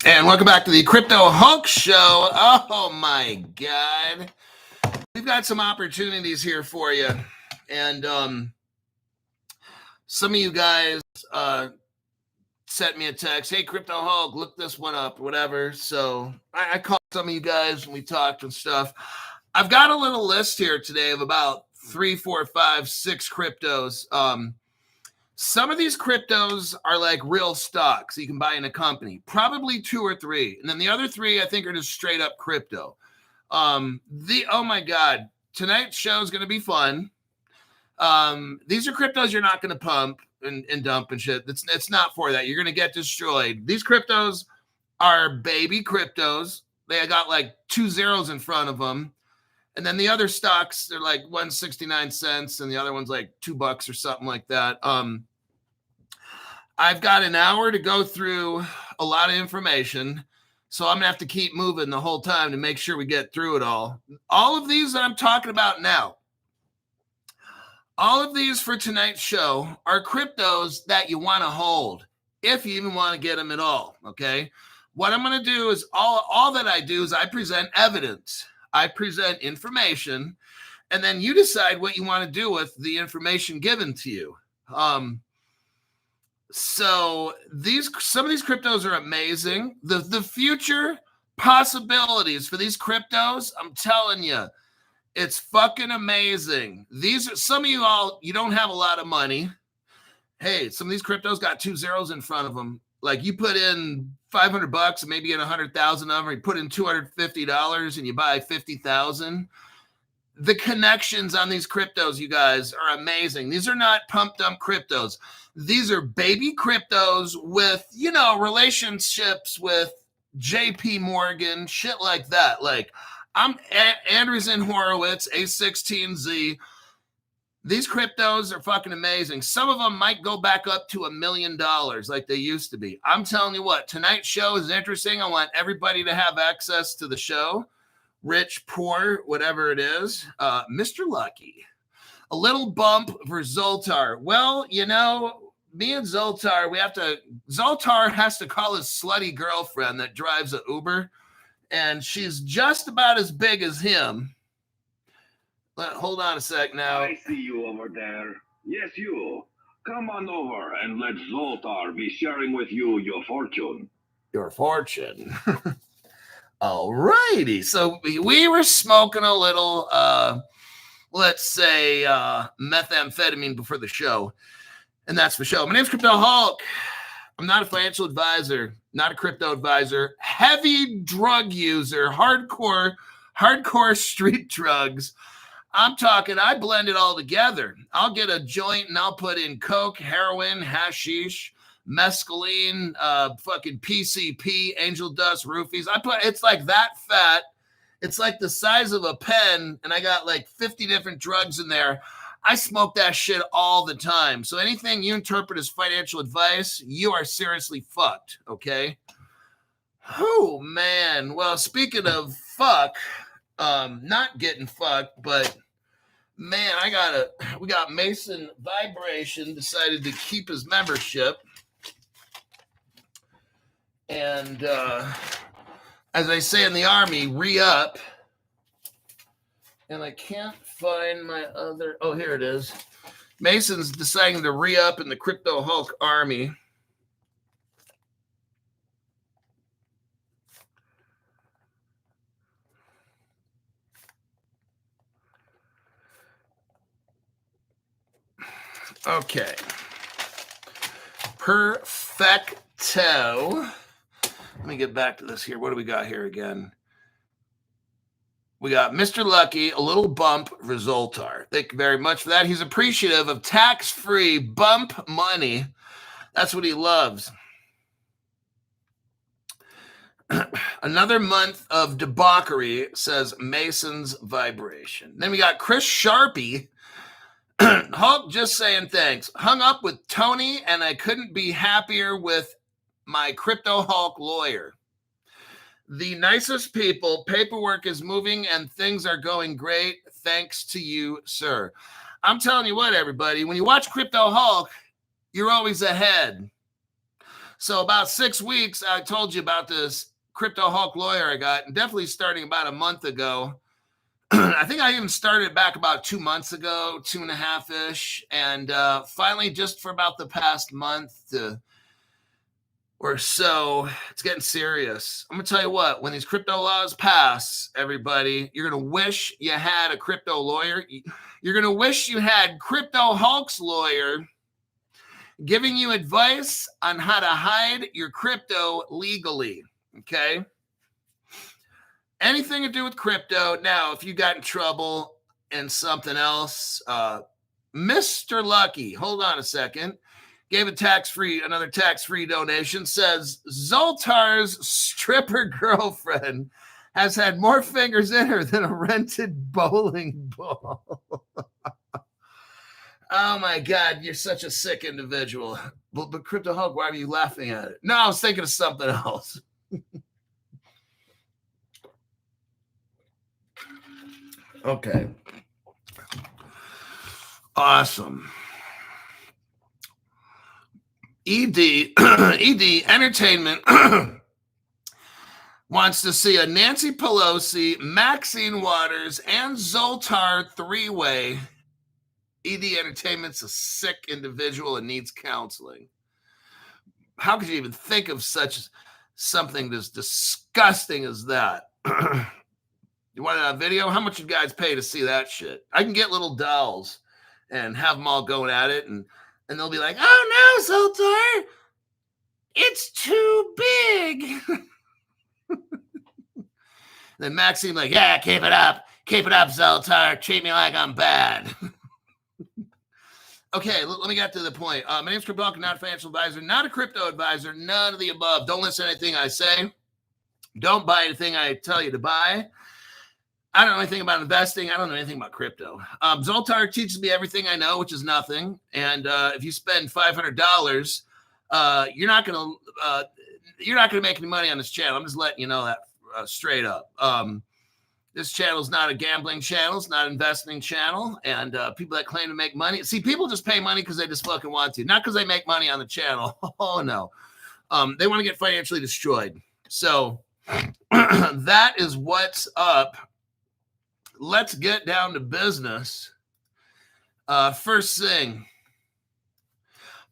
And welcome back to the Crypto Hulk Show. Oh my God. We've got some opportunities here for you. And some of you guys sent me a text, hey, Crypto Hulk, look this one up, whatever. So I called some of you guys and we talked and stuff. I've got a little list here today of about 3, 4, 5, 6 cryptos. Some of these cryptos are like real stocks you can buy in a company, probably 2 or 3. And then the other 3, I think, are just straight up crypto. Oh my God, tonight's show is going to be fun. These are cryptos you're not going to pump and dump and shit. It's not for that. You're going to get destroyed. These cryptos are baby cryptos. They got like 2 zeros in front of them. And then the other stocks, they're like 169 cents, and the other one's like $2 or something like that. I've got an hour to go through a lot of information, so I'm gonna have to keep moving the whole time to make sure we get through it all. All of these that I'm talking about now, all of these for tonight's show are cryptos that you want to hold, if you even want to get them at all. Okay, what I'm gonna do is all that I do is I present evidence. I present information, and then you decide what you want to do with the information given to you. So some of these cryptos are amazing. The future possibilities for these cryptos, I'm telling you, it's fucking amazing. These are some of you don't have a lot of money. Hey, some of these cryptos got 2 zeros in front of them. Like you put in $500 and maybe get 100,000 of them. You put in $250 and you buy 50,000. The connections on these cryptos, you guys, are amazing. These are not pump dump cryptos. These are baby cryptos with, relationships with JP Morgan, shit like that. Like I'm Andreessen Horowitz, A16Z. These cryptos are fucking amazing. Some of them might go back up to $1 million like they used to be. I'm telling you what, tonight's show is interesting. I want everybody to have access to the show. Rich, poor, whatever it is. Mr. Lucky. A little bump for Zoltar. Well, me and Zoltar, Zoltar has to call his slutty girlfriend that drives an Uber, and she's just about as big as him. Hold on a sec now. I see you over there. Yes, you. Come on over and let Zoltar be sharing with you your fortune. Your fortune. All righty. So we were smoking a little, let's say, methamphetamine before the show. And that's the show. My name's Crypto Hulk. I'm not a financial advisor, not a crypto advisor, heavy drug user, hardcore street drugs. I'm talking, I blend it all together. I'll get a joint and I'll put in coke, heroin, hashish, mescaline, fucking PCP, angel dust, roofies. It's like that fat. It's like the size of a pen, and I got like 50 different drugs in there. I smoke that shit all the time. So anything you interpret as financial advice, you are seriously fucked, okay? Oh, man. Well, speaking of fuck, not getting fucked, but man, we got Mason Vibration decided to keep his membership. And as I say in the Army, re-up. And I can't find my other, oh, here it is. Mason's deciding to re-up in the Crypto Hulk Army. Okay. Perfecto. Let me get back to this here. What do we got here again? We got Mr. Lucky, a little bump for Zoltar. Thank you very much for that. He's appreciative of tax-free bump money. That's what he loves. Another month of debauchery, says Mason's Vibration. Then we got Chris Sharpie. Hulk just saying thanks. Hung up with Tony, and I couldn't be happier with my Crypto Hulk lawyer. The nicest people. Paperwork is moving, and things are going great. Thanks to you, sir. I'm telling you what, everybody. When you watch Crypto Hulk, you're always ahead. So about 6 weeks, I told you about this Crypto Hulk lawyer I got, and definitely starting about a month ago. I think I even started back about 2 months ago, 2.5-ish. And finally, just for about the past month or so, it's getting serious. I'm going to tell you what, when these crypto laws pass, everybody, you're going to wish you had a crypto lawyer. You're going to wish you had Crypto Hulk's lawyer giving you advice on how to hide your crypto legally. Okay? Anything to do with crypto. Now, if you got in trouble and something else, Mr. Lucky, hold on a second, gave another tax-free donation, says Zoltar's stripper girlfriend has had more fingers in her than a rented bowling ball. Oh my God, you're such a sick individual. But Crypto Hulk, why are you laughing at it? No, I was thinking of something else. Okay. Awesome. ED Entertainment wants to see a Nancy Pelosi, Maxine Waters, and Zoltar three-way. ED Entertainment's a sick individual and needs counseling. How could you even think of something as disgusting as that? You want a video? How much you guys pay to see that shit? I can get little dolls and have them all going at it, and they'll be like, "Oh no, Zoltar, it's too big." Then Maxine like, "Yeah, keep it up, Zoltar. Treat me like I'm bad." Okay, let me get to the point. My name's Crypto Hulk, not a financial advisor, not a crypto advisor, none of the above. Don't listen to anything I say. Don't buy anything I tell you to buy. I don't know anything about investing. I don't know anything about crypto. Zoltar teaches me everything I know, which is nothing. And if you spend $500, you're not gonna make any money on this channel. I'm just letting you know that straight up. This channel is not a gambling channel. It's not an investing channel. And people that claim to make money, see, people just pay money because they just fucking want to, not because they make money on the channel. Oh no, they want to get financially destroyed. So that is what's up. Let's get down to business. First thing,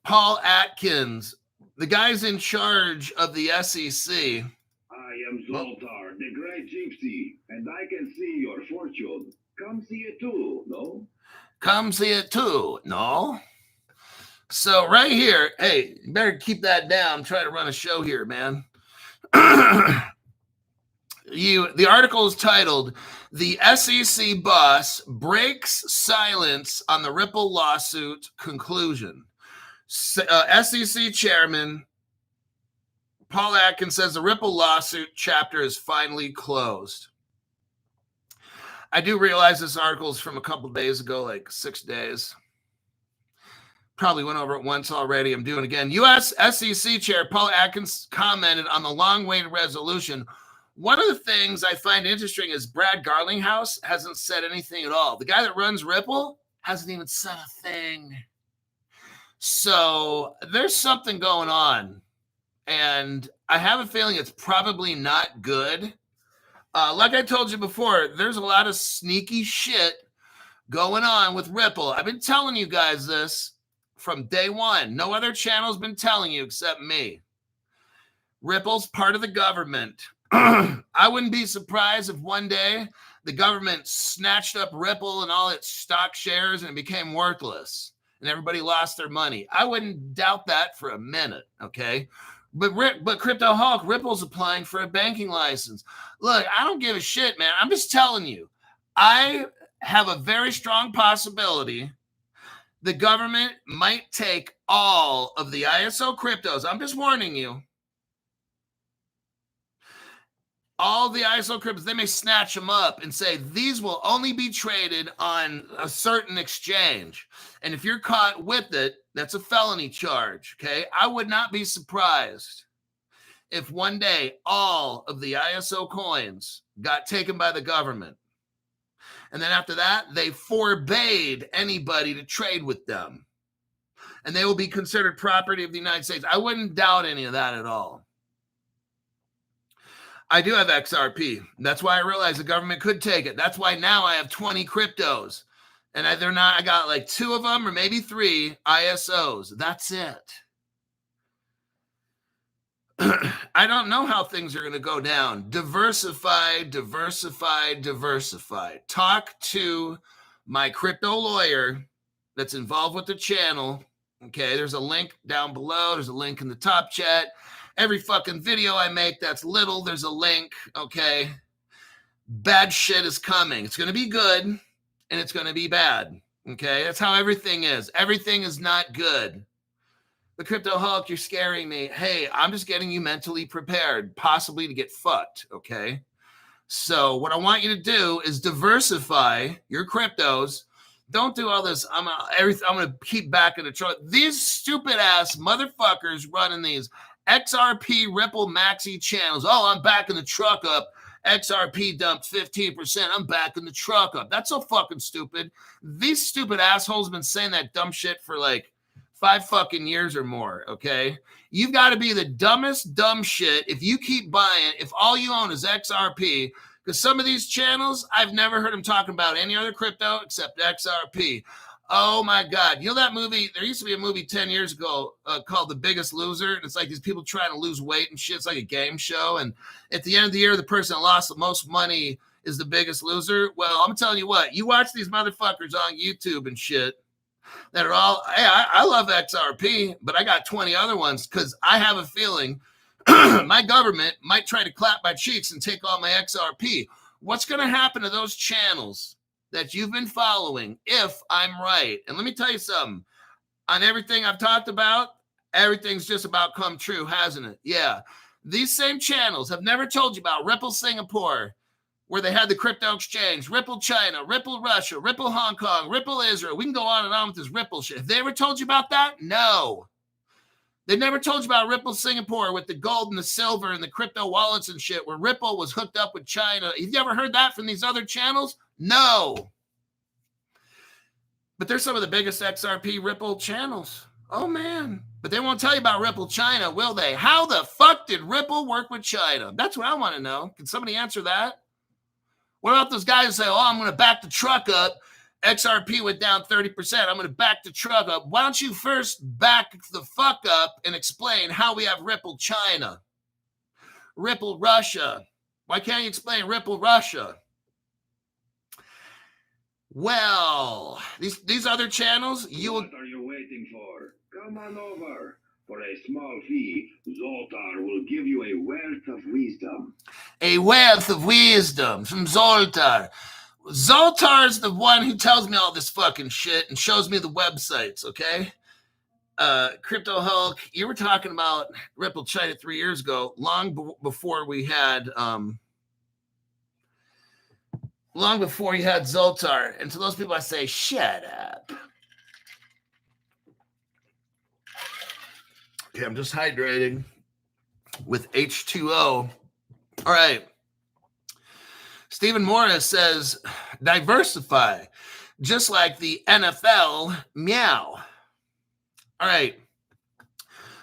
Paul Atkins, the guy's in charge of the SEC. I am Zoltar, the great gypsy, and I can see your fortune. Come see it too, no? Come see it too, no? So right here, hey, you better keep that down. I'm trying to run a show here, man. The article is titled, "The SEC Boss Breaks Silence on the Ripple Lawsuit Conclusion." SEC Chairman Paul Atkins says the Ripple lawsuit chapter is finally closed. I do realize this article is from a couple of days ago, like 6 days. Probably went over it once already. I'm doing it again. U.S. SEC Chair Paul Atkins commented on the long-awaited resolution. One of the things I find interesting is Brad Garlinghouse hasn't said anything at all. The guy that runs Ripple hasn't even said a thing. So there's something going on. And I have a feeling it's probably not good. Like I told you before, there's a lot of sneaky shit going on with Ripple. I've been telling you guys this from day one. No other channel's been telling you except me. Ripple's part of the government. I wouldn't be surprised if one day the government snatched up Ripple and all its stock shares and it became worthless and everybody lost their money. I wouldn't doubt that for a minute, okay? But Crypto Hulk, Ripple's applying for a banking license. Look, I don't give a shit, man. I'm just telling you. I have a very strong possibility the government might take all of the ISO cryptos. I'm just warning you. All the ISO cryptos, they may snatch them up and say these will only be traded on a certain exchange. And if you're caught with it, that's a felony charge, okay? I would not be surprised if one day all of the ISO coins got taken by the government. And then after that, they forbade anybody to trade with them. and they will be considered property of the United States. I wouldn't doubt any of that at all. I do have XRP. That's why I realized the government could take it. That's why now I have 20 cryptos. And I got like 2 of them or maybe 3 ISOs. That's it. I don't know how things are going to go down. Diversify. Talk to my crypto lawyer that's involved with the channel. Okay, there's a link down below. There's a link in the top chat. Every fucking video I make that's little, there's a link, okay? Bad shit is coming. It's going to be good, and it's going to be bad, okay? That's how everything is. Everything is not good. The Crypto Hulk, you're scaring me. Hey, I'm just getting you mentally prepared, possibly to get fucked, okay? So what I want you to do is diversify your cryptos. Don't do all this. I'm going to keep back in the truck. These stupid ass motherfuckers running these XRP Ripple Maxi channels. Oh, I'm backing the truck up. XRP dumped 15%. I'm backing the truck up. That's so fucking stupid. These stupid assholes have been saying that dumb shit for like 5 fucking years or more, okay? You've got to be the dumbest dumb shit if you keep buying, if all you own is XRP, because some of these channels, I've never heard them talking about any other crypto except XRP. Oh my God. You know that movie? There used to be a movie 10 years ago called The Biggest Loser. And it's like these people trying to lose weight and shit. It's like a game show. And at the end of the year, the person that lost the most money is the biggest loser. Well, I'm telling you what, you watch these motherfuckers on YouTube and shit that are all, hey, I love XRP, but I got 20 other ones because I have a feeling my government might try to clap my cheeks and take all my XRP. What's going to happen to those channels that you've been following if I'm right? And let me tell you something. On everything I've talked about, everything's just about come true, hasn't it? Yeah. These same channels have never told you about Ripple Singapore, where they had the crypto exchange, Ripple China, Ripple Russia, Ripple Hong Kong, Ripple Israel. We can go on and on with this Ripple shit. Have they ever told you about that? No. They never told you about Ripple Singapore with the gold and the silver and the crypto wallets and shit, where Ripple was hooked up with China. Have you ever heard that from these other channels? No. But they're some of the biggest XRP Ripple channels. Oh, man. But they won't tell you about Ripple China, will they? How the fuck did Ripple work with China? That's what I want to know. Can somebody answer that? What about those guys who say, oh, I'm going to back the truck up. XRP went down 30%. I'm going to back the truck up. Why don't you first back the fuck up and explain how we have Ripple China, Ripple Russia? Why can't you explain Ripple Russia? Well, these other channels, What are you waiting for? Come on over. For a small fee, Zoltar will give you a wealth of wisdom. A wealth of wisdom from Zoltar. Zoltar's the one who tells me all this fucking shit and shows me the websites, okay? Crypto Hulk, you were talking about Ripple China 3 years ago, before we had long before you had Zoltar. And to those people I say, shut up. Okay, I'm just hydrating with H2O. All right. Stephen Morris says, diversify, just like the NFL, meow. All right.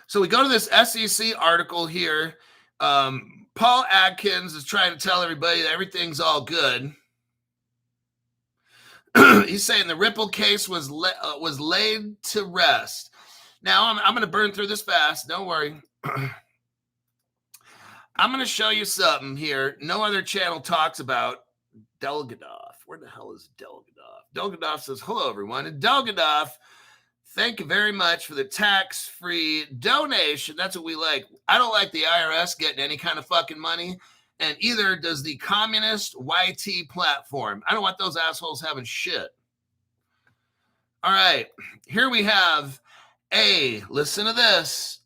So we go to this SEC article here. Paul Adkins is trying to tell everybody that everything's all good. He's saying the Ripple case was laid to rest. Now, I'm going to burn through this fast. Don't worry. I'm going to show you something here. No other channel talks about Delgadov. Where the hell is Delgadov? Delgadov says, hello, everyone. And Delgadov, thank you very much for the tax-free donation. That's what we like. I don't like the IRS getting any kind of fucking money, and either does the communist YT platform. I don't want those assholes having shit. All right. Here we have listen to this.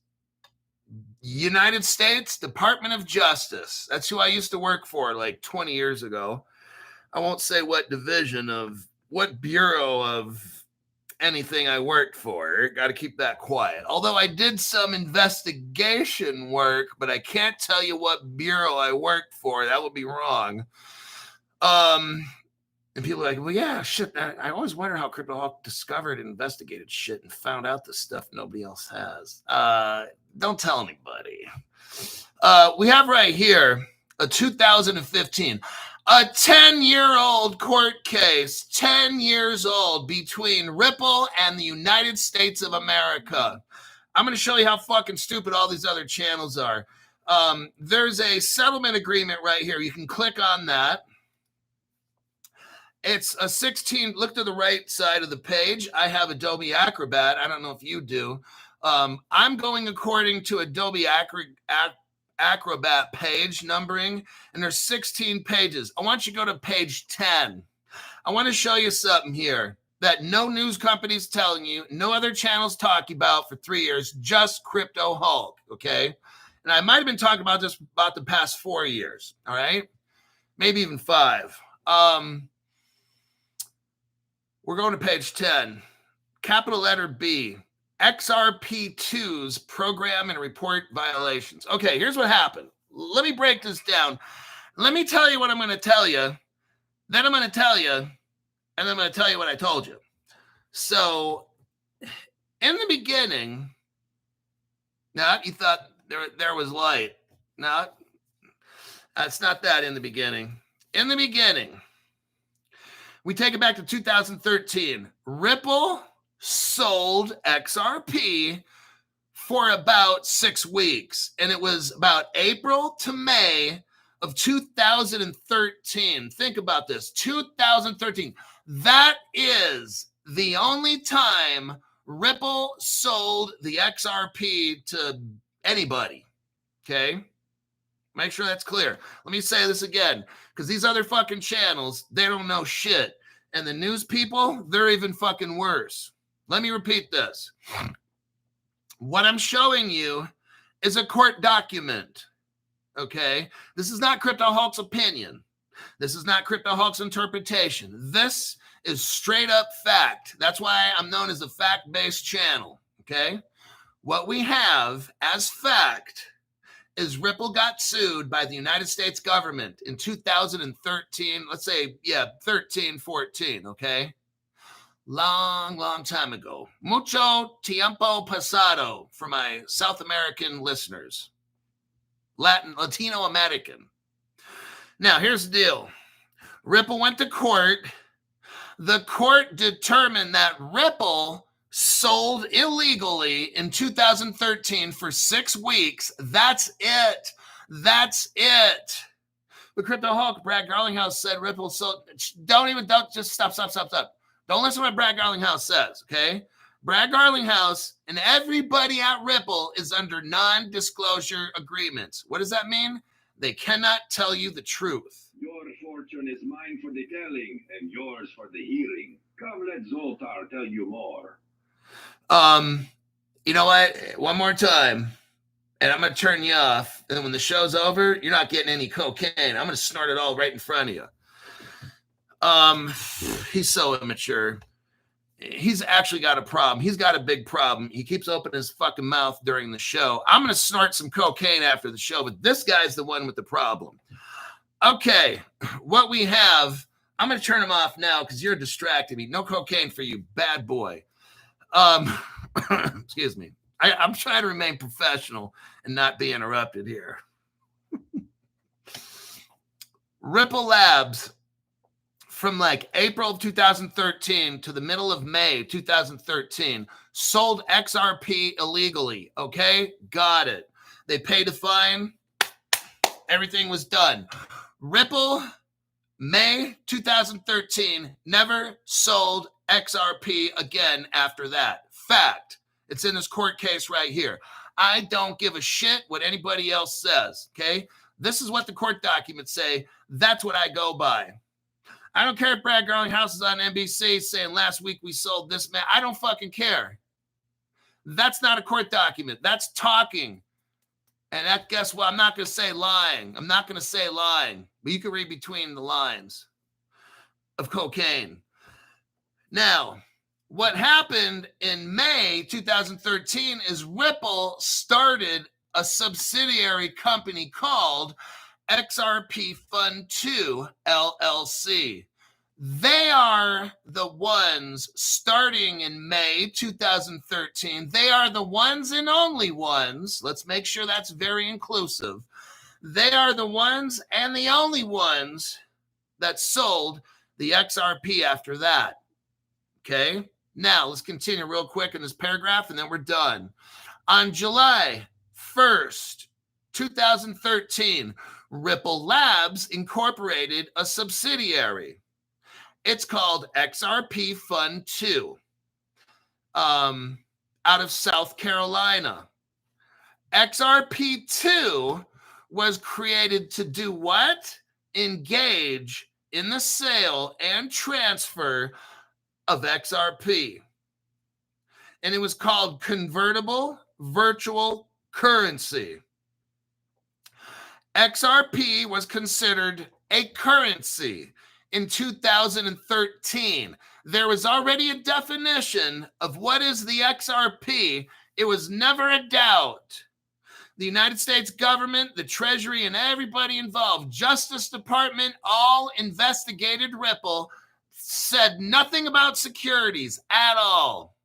United States Department of Justice. That's who I used to work for like 20 years ago. I won't say what division of what bureau of anything I worked for. Got to keep that quiet. Although I did some investigation work, but I can't tell you what bureau I worked for. That would be wrong. And people are like, well, yeah, shit. I always wonder how CryptoHawk discovered and investigated shit and found out the stuff nobody else has. Don't tell anybody. We have right here a 2015, a 10-year-old court case, 10 years old, between Ripple and the United States of America. I'm going to show you how fucking stupid all these other channels are. There's a settlement agreement right here. You can click on that. It's a 16, look to the right side of the page. I have Adobe Acrobat. I don't know if you do. I'm going according to Adobe Acrobat page numbering, and there's 16 pages. I want you to go to page 10. I want to show you something here that no news company's telling you, no other channels talking about for 3 years, just CryptoHawk, okay? And I might have been talking about this about the past 4 years, all right? Maybe even 5. We're going to page 10. Capital letter B, XRP2's program and report violations. Okay, here's what happened. Let me break this down. Let me tell you what I'm going to tell you. Then I'm going to tell you, and then I'm going to tell you what I told you. So, in the beginning, now you thought there was light. No, it's not that in the beginning. In the beginning, we take it back to 2013. Ripple sold XRP for about 6 weeks. And it was about April to May of 2013. Think about this. 2013. That is the only time Ripple sold the XRP to anybody. Okay? Make sure that's clear. Let me say this again, because these other fucking channels, they don't know shit. And the news people, they're even fucking worse. Let me repeat this. What I'm showing you is a court document, okay? This is not CryptoHawk's opinion. This is not CryptoHawk's interpretation. This is straight up fact. That's why I'm known as a fact-based channel, okay? What we have as fact is Ripple got sued by the United States government in 2013, let's say, 13, 14, okay? Long time ago. Mucho tiempo pasado for my South American listeners. Latino American. Now, here's the deal. Ripple went to court. The court determined that Ripple sold illegally in 2013 for 6 weeks. That's it. That's it. But CryptoHawk, Brad Garlinghouse said Ripple sold. Don't just stop. Don't listen to what Brad Garlinghouse says, okay? Brad Garlinghouse and everybody at Ripple is under non-disclosure agreements. What does that mean? They cannot tell you the truth. Your fortune is mine for the telling and yours for the hearing. Come, let Zoltar tell you more. You know what? One more time, and I'm going to turn you off. And then when the show's over, you're not getting any cocaine. I'm going to snort it all right in front of you. He's so immature. He's actually got a problem. He's got a big problem. He keeps opening his fucking mouth during the show. I'm going to snort some cocaine after the show, but this guy's the one with the problem. Okay, what we have, I'm going to turn him off now because you're distracting me. No cocaine for you, bad boy. Excuse me. I'm trying to remain professional and not be interrupted here. Ripple Labs, from like April of 2013 to the middle of May 2013, sold XRP illegally. Okay, got it. They paid a fine. Everything was done. Ripple, May 2013, never sold XRP again after that. Fact. It's in this court case right here. I don't give a shit what anybody else says, okay? This is what the court documents say. That's what I go by. I don't care if Brad Garlinghouse is on NBC saying last week we sold this man. I don't fucking care. That's not a court document. That's talking. And that, guess what? I'm not going to say lying. I'm not going to say lying. But you can read between the lines of cocaine. Now, what happened in May 2013 is Ripple started a subsidiary company called XRP Fund 2 LLC. They are the ones starting in May 2013. They are the ones and only ones. Let's make sure that's very inclusive. They are the ones and the only ones that sold the XRP after that. Okay. Now let's continue real quick in this paragraph and then we're done. On July 1st, 2013, Ripple Labs incorporated a subsidiary. It's called XRP Fund 2 out of South Carolina. XRP2 was created to do what? Engage in the sale and transfer of XRP. And it was called convertible virtual currency. XRP was considered a currency in 2013. There was already a definition of what is the XRP. It was never a doubt. The United States government, the Treasury, and everybody involved, Justice Department, all investigated Ripple, said nothing about securities at all.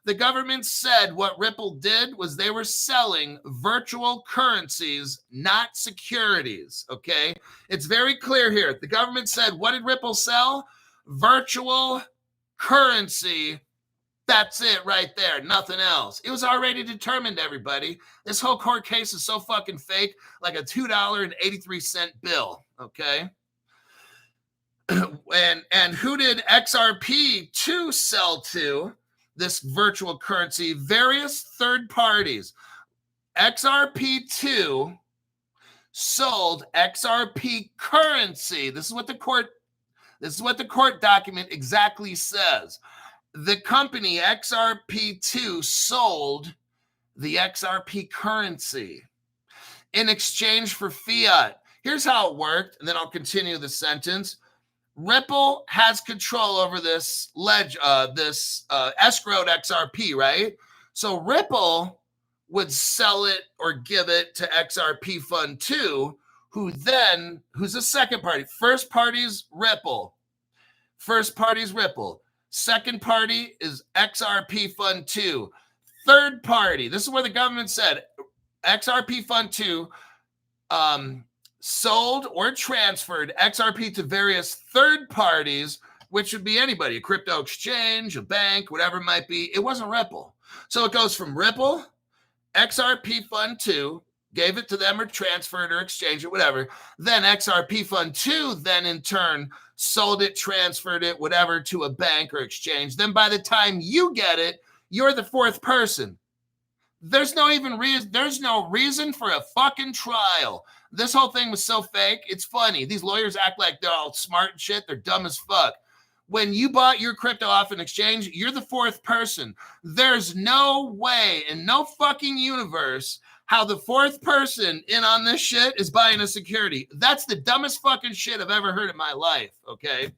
The government said what Ripple did was they were selling virtual currencies, not securities, okay? It's very clear here. The government said, what did Ripple sell? Virtual currency. That's it right there. Nothing else. It was already determined, everybody. This whole court case is so fucking fake, like a $2.83 bill, okay? And who did XRP2 sell to? This virtual currency, various third parties. XRP2 sold XRP currency. This is what the court document exactly says. The company XRP2 sold the XRP currency in exchange for fiat. Here's how it worked, and then I'll continue the sentence. Ripple has control over this escrowed XRP, right? So Ripple would sell it or give it to XRP Fund 2, who's a second party. First party's Ripple. Second party is XRP Fund 2. Third party, this is where the government said XRP Fund 2 sold or transferred XRP to various third parties, which would be anybody, a crypto exchange, a bank, whatever it might be. It wasn't Ripple. So it goes from Ripple, XRP Fund 2, gave it to them or transferred or exchanged it, whatever. Then XRP Fund 2 then in turn sold it, transferred it, whatever, to a bank or exchange. Then by the time you get it, you're the fourth person. There's no reason for a fucking trial. This whole thing was so fake. It's funny. These lawyers act like they're all smart and shit. They're dumb as fuck. When you bought your crypto off an exchange, you're the fourth person. There's no way in no fucking universe how the fourth person in on this shit is buying a security. That's the dumbest fucking shit I've ever heard in my life, okay?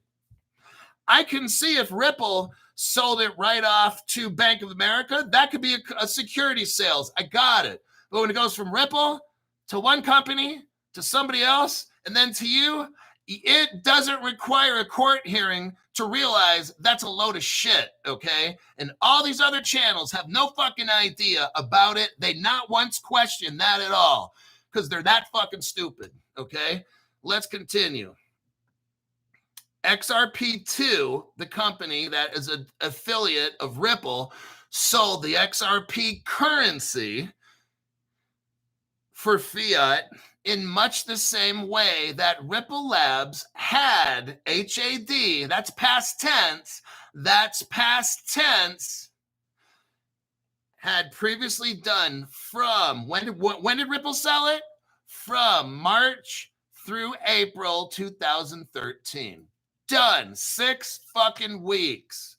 I can see if Ripple sold it right off to Bank of America, that could be a security sales. I got it. But when it goes from Ripple to one company to somebody else and then to you, it doesn't require a court hearing to realize that's a load of shit, okay? And all these other channels have no fucking idea about it. They not once question that at all because they're that fucking stupid, okay? Let's continue. XRP2, the company that is an affiliate of Ripple, sold the XRP currency for fiat in much the same way that Ripple Labs had HAD, that's past tense, had previously done from, when did Ripple sell it? From March through April 2013. Done. 6 fucking weeks.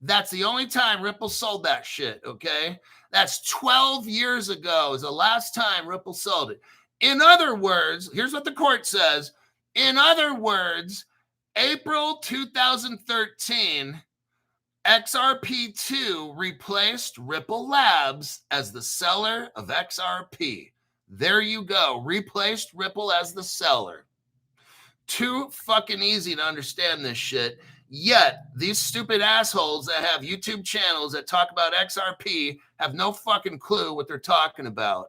That's the only time Ripple sold that shit, okay? That's 12 years ago is the last time Ripple sold it. In other words, here's what the court says. In other words, April 2013, XRP2 replaced Ripple Labs as the seller of XRP. There you go. Replaced Ripple as the seller. too fucking easy to understand this shit. Yet these stupid assholes that have YouTube channels that talk about XRP have no fucking clue what they're talking about.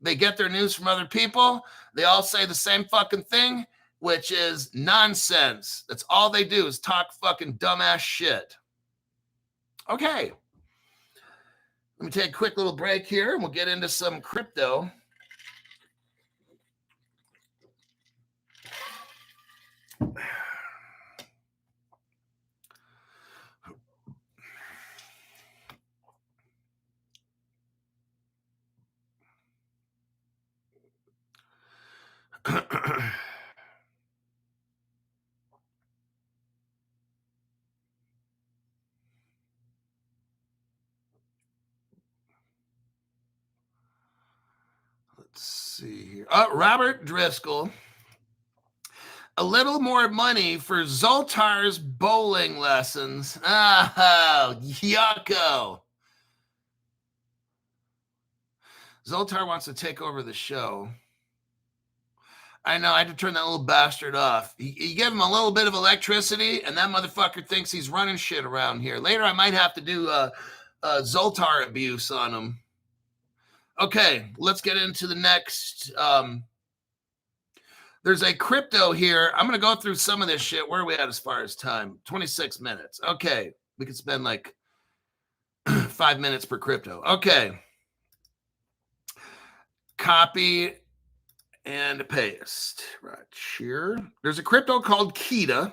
They get their news from other people. They all say the same fucking thing, which is nonsense. That's all they do is talk fucking dumbass shit. Okay. Let me take a quick little break here and we'll get into some crypto. Let's see here. Robert Driscoll. A little more money for Zoltar's bowling lessons. Oh, yucko. Zoltar wants to take over the show. I know, I had to turn that little bastard off. You give him a little bit of electricity, and that motherfucker thinks he's running shit around here. Later, I might have to do Zoltar abuse on him. Okay, let's get into the next. There's a crypto here. I'm going to go through some of this shit. Where are we at as far as time? 26 minutes. Okay, we could spend like 5 minutes per crypto. Okay. Copy and paste right here. There's a crypto called Kita.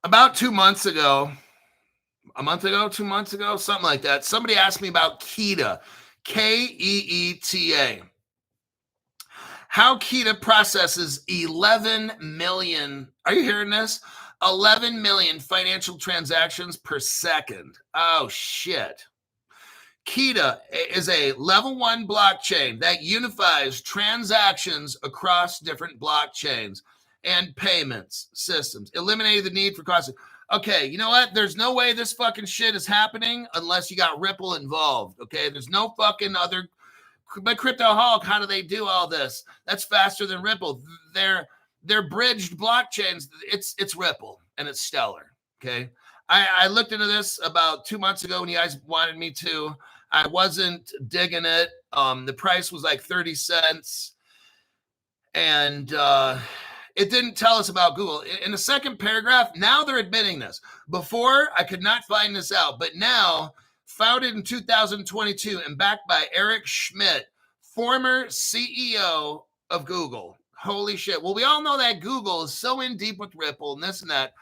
About 2 months ago, a month ago, 2 months ago, something like that, somebody asked me about Kita, Keeta. How Kita processes 11 million, are you hearing this? 11 million financial transactions per second. Oh, shit. Kita is a level 1 blockchain that unifies transactions across different blockchains and payments systems, eliminating the need for cost. Okay, you know what? There's no way this fucking shit is happening unless you got Ripple involved, okay? There's no fucking other. But Crypto Hulk, how do they do all this? That's faster than Ripple. They're bridged blockchains. It's Ripple, and it's stellar, okay? I looked into this about 2 months ago when you guys wanted me to. I wasn't digging it. The price was like 30 cents. And it didn't tell us about Google. In the second paragraph, now they're admitting this. Before, I could not find this out. But now, founded in 2022 and backed by Eric Schmidt, former CEO of Google. Holy shit. Well, we all know that Google is so in deep with Ripple and this and that.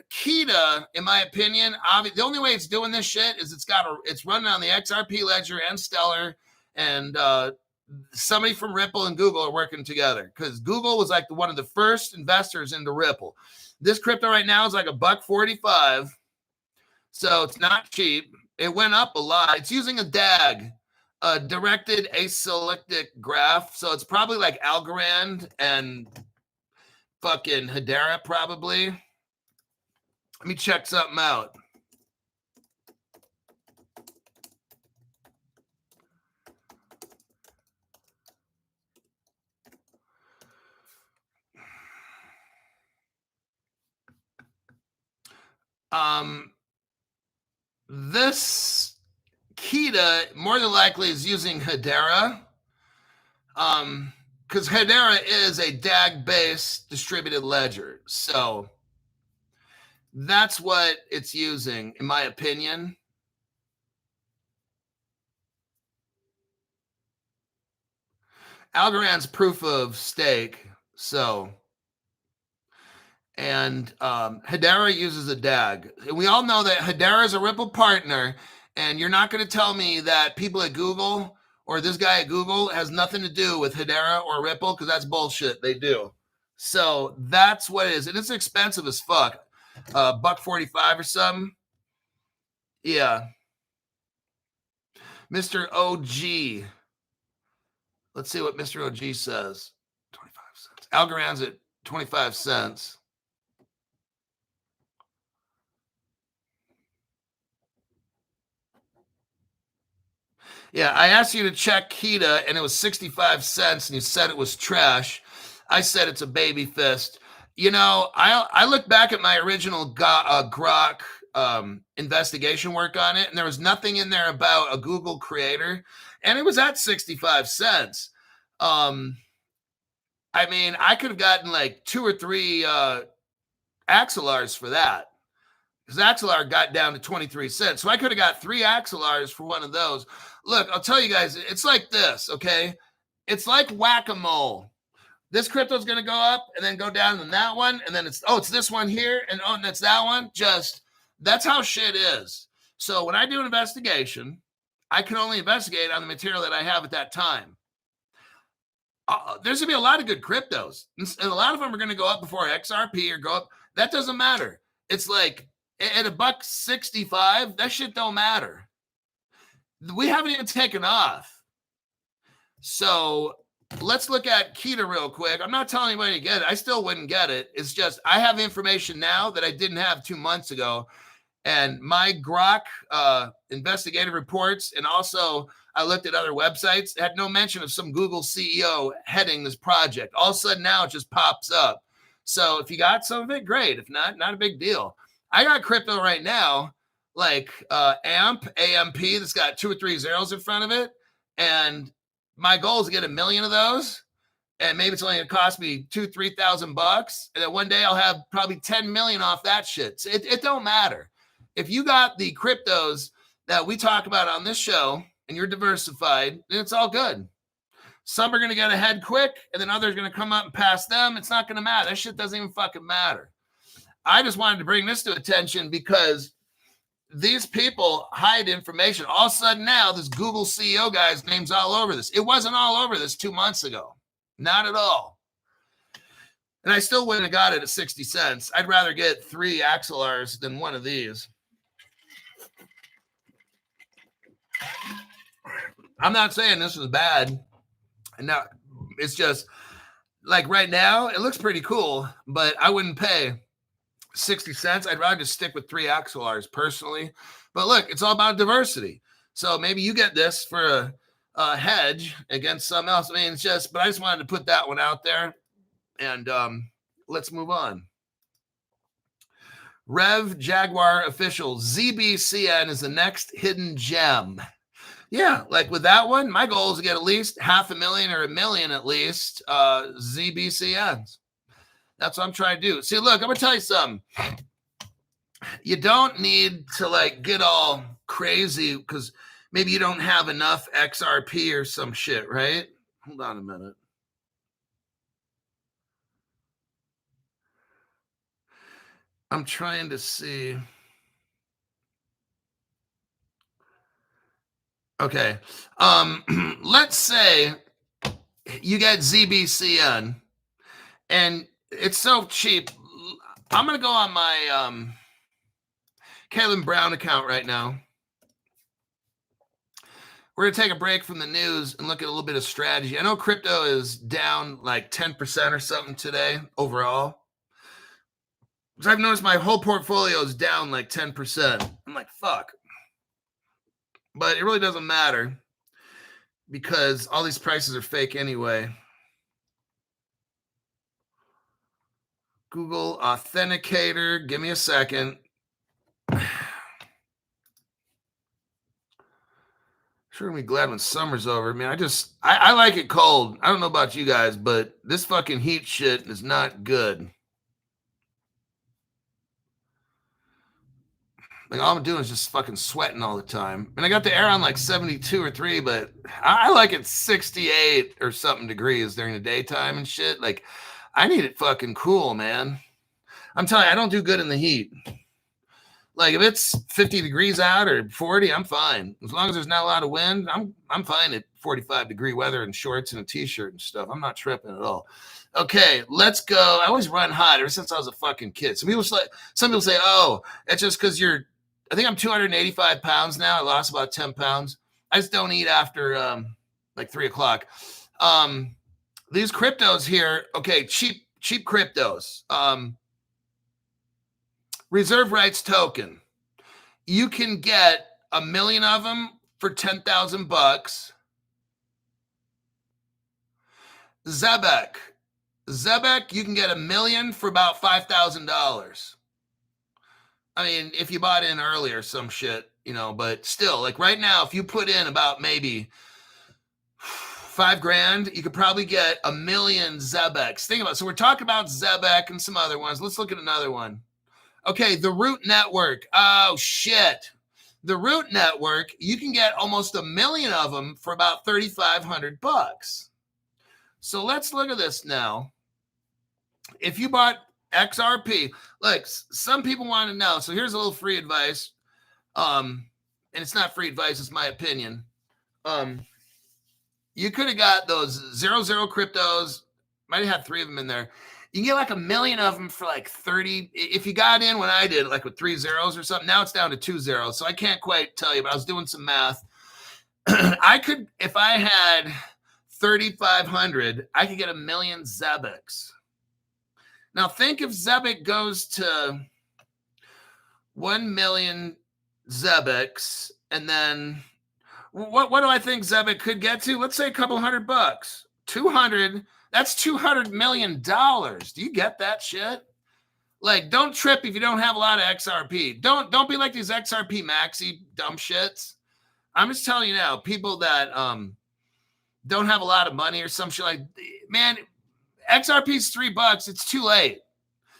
Kita, in my opinion, the only way it's doing this shit is it's running on the XRP ledger and Stellar, and somebody from Ripple and Google are working together because Google was like one of the first investors into Ripple. This crypto right now is like $1.45, so it's not cheap. It went up a lot. It's using a DAG, a directed acyclic graph, so it's probably like Algorand and fucking Hedera probably. Let me check something out. This Kita more than likely is using Hedera. Because Hedera is a DAG-based distributed ledger. So that's what it's using, in my opinion. Algorand's proof of stake. So, and Hedera uses a DAG. And we all know that Hedera is a Ripple partner. And you're not going to tell me that people at Google or this guy at Google has nothing to do with Hedera or Ripple, because that's bullshit. They do. So that's what it is. And it's expensive as fuck. $1.45 or something. Yeah. Mr. OG. Let's see what Mr. OG says. 25 cents. Algorand's at 25 cents. Yeah, I asked you to check Kita, and it was 65 cents, and you said it was trash. I said it's a baby fist. You know, I look back at my original Grok investigation work on it, and there was nothing in there about a Google creator, and it was at 65 cents. I mean, I could have gotten like 2 or 3 axillars for that, because Axelar got down to 23 cents. So I could have got 3 Axelars for one of those. Look, I'll tell you guys, it's like this, okay? It's like whack-a-mole. This crypto's going to go up and then go down to that one. And then it's this one here. And it's that one. Just, that's how shit is. So when I do an investigation, I can only investigate on the material that I have at that time. There's going to be a lot of good cryptos. And a lot of them are going to go up before XRP or go up. That doesn't matter. It's like, at $1.65, that shit don't matter. We haven't even taken off. So let's look at Kita real quick. I'm not telling anybody to get it. I still wouldn't get it. It's just I have information now that I didn't have 2 months ago. And my Grok investigative reports, and also I looked at other websites, had no mention of some Google CEO heading this project. All of a sudden now it just pops up. So if you got some of it, great. If not, not a big deal. I got crypto right now, like AMP, that's got 2 or 3 zeros in front of it. And my goal is to get 1 million of those. And maybe it's only going to cost me $2,000-$3,000. And then one day I'll have probably 10 million off that shit. So it don't matter. If you got the cryptos that we talk about on this show and you're diversified, then it's all good. Some are going to get ahead quick, and then others are going to come up and pass them. It's not going to matter. That shit doesn't even fucking matter. I just wanted to bring this to attention because these people hide information. All of a sudden now, this Google CEO guy's name's all over this. It wasn't all over this 2 months ago. Not at all. And I still wouldn't have got it at 60 cents. I'd rather get 3 Axelars than one of these. I'm not saying this is bad. No, it's just like right now, it looks pretty cool, but I wouldn't pay 60 cents. I'd rather just stick with 3 Axelars personally. But look, it's all about diversity. So maybe you get this for a hedge against something else. I mean, it's just, but I just wanted to put that one out there. And let's move on. Rev Jaguar official, ZBCN is the next hidden gem. Yeah, like with that one, my goal is to get at least 500,000 or 1 million at least ZBCNs. That's what I'm trying to do. See, look, I'm going to tell you something. You don't need to like get all crazy because maybe you don't have enough XRP or some shit, right? Hold on a minute. I'm trying to see. Okay. Let's say you get ZBCN and it's so cheap. I'm going to go on my Caleb Brown account right now. We're going to take a break from the news and look at a little bit of strategy. I know crypto is down like 10% or something today overall. So I've noticed my whole portfolio is down like 10%. I'm like, fuck. But it really doesn't matter because all these prices are fake anyway. Google Authenticator. Give me a second. Sure gonna be glad when summer's over. I mean, I like it cold. I don't know about you guys, but this fucking heat shit is not good. Like all I'm doing is just fucking sweating all the time. And I got the air on like 72 or 3, but I like it 68 or something degrees during the daytime and shit. Like I need it fucking cool, man. I'm telling you, I don't do good in the heat. Like if it's 50 degrees out or 40, I'm fine. As long as there's not a lot of wind, I'm fine at 45 degree weather and shorts and a t-shirt and stuff. I'm not tripping at all. Okay, let's go. I always run hot ever since I was a fucking kid. Some people say, oh, it's just because I think I'm 285 pounds now. I lost about 10 pounds. I just don't eat after like 3 o'clock. These cryptos here, okay, cheap cryptos. Reserve rights token. You can get 1 million of them for $10,000. Zebek, you can get 1 million for about $5,000. I mean, if you bought in earlier, some shit, you know, but still, like right now, if you put in about maybe $5,000, you could probably get 1 million Zebeks. Think about it. So we're talking about Zebek and some other ones. Let's look at another one. Okay, the Root Network. Oh, shit. The Root Network, you can get almost 1 million of them for about $3,500. So let's look at this now. If you bought XRP, look, some people want to know. So here's a little free advice. And it's not free advice, it's my opinion. You could have got those 00 cryptos. Might have had 3 of them in there. You can get like 1 million of them for like 30. If you got in when I did, like with 3 zeros or something, now it's down to 2 zeros. So I can't quite tell you, but I was doing some math. I could, if I had 3,500, I could get 1 million Zebeks. Now think if Zebek goes to 1 million Zebeks, and then what do I think Zebek could get to? Let's say a couple $100. 200. That's $200 million. Do you get that shit? Like, don't trip if you don't have a lot of XRP. Don't be like these XRP maxi dumb shits. I'm just telling you now, people that don't have a lot of money or some shit, like, man, XRP's $3. It's too late.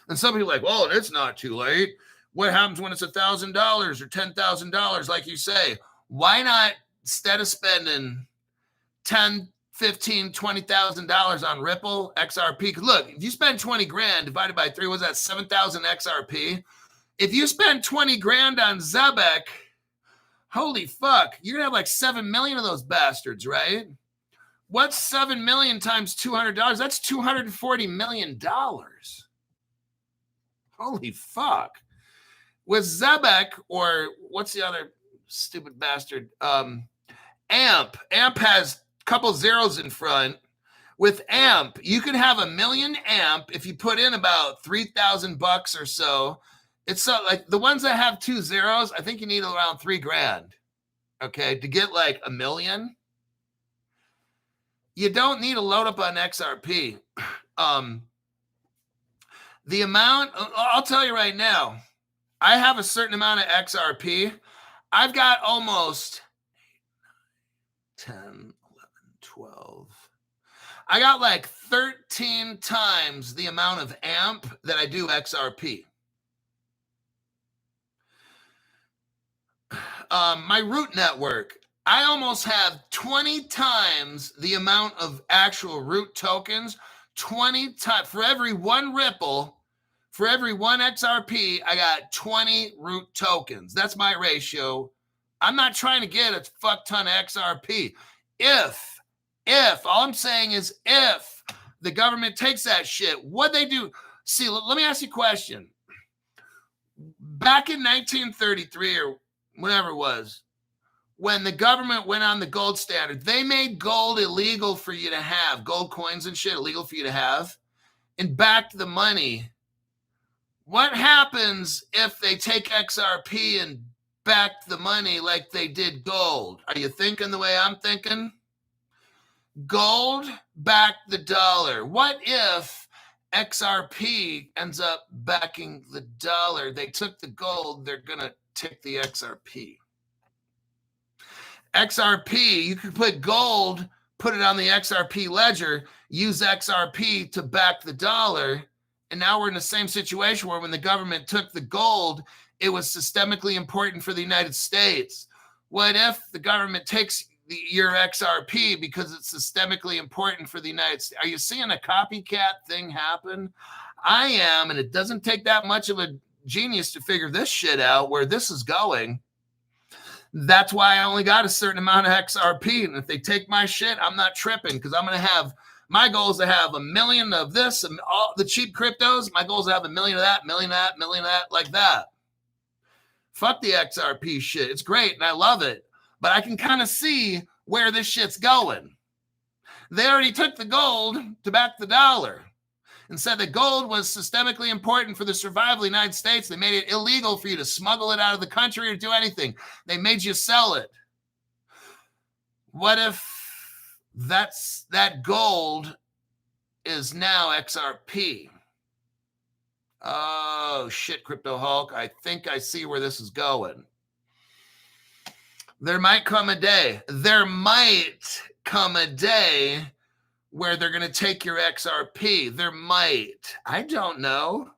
And some people are like, well, it's not too late. What happens when it's $1,000 or $10,000, like you say? Why not, instead of spending $10,000, $15,000, $20,000 on Ripple XRP? Because look, if you spend 20 grand divided by 3, was that 7,000 XRP? If you spend 20 grand on Zebek, holy fuck, you're gonna have like 7 million of those bastards, right? What's 7 million times $200? That's $240 million. Holy fuck. With Zebek, or what's the other stupid bastard? AMP. AMP has a couple zeros in front. With AMP, you can have 1 million AMP if you put in about $3,000 or so. It's so, like the ones that have 2 zeros, I think you need around 3 grand. Okay, to get like 1 million. You don't need to load up on XRP. The amount, I'll tell you right now, I have a certain amount of XRP. I've got almost 10, 11, 12. I got like 13 times the amount of AMP that I do XRP. My Root Network, I almost have 20 times the amount of actual Root tokens. 20 times. For every 1 Ripple, for every 1 XRP, I got 20 Root tokens. That's my ratio. I'm not trying to get a fuck ton of XRP. If, all I'm saying is if the government takes that shit, what they do? See, let me ask you a question. Back in 1933 or whatever it was, when the government went on the gold standard, they made gold illegal for you to have. Gold coins and shit illegal for you to have, and backed the money. What happens if they take XRP and back the money like they did gold? Are you thinking the way I'm thinking? Gold backed the dollar. What if XRP ends up backing the dollar? They took the gold, they're going to take the XRP. XRP, you could put gold, put it on the XRP ledger, use XRP to back the dollar, and now we're in the same situation where when the government took the gold, it was systemically important for the United States. What if the government takes your XRP because it's systemically important for the United States? Are you seeing a copycat thing happen? I am, and it doesn't take that much of a genius to figure this shit out, where this is going. That's why I only got a certain amount of XRP. And if they take my shit, I'm not tripping, because I'm going to have, my goal is to have 1 million of this and all the cheap cryptos. My goal is to have 1 million of that, 1 million of that, 1 million of that, like that. Fuck the XRP shit. It's great and I love it, but I can kind of see where this shit's going. They already took the gold to back the dollar and said that gold was systemically important for the survival of the United States. They made it illegal for you to smuggle it out of the country or do anything. They made you sell it. What if that gold is now XRP? Oh, shit, Crypto Hulk. I think I see where this is going. There might come a day where they're going to take your XRP. There might. I don't know.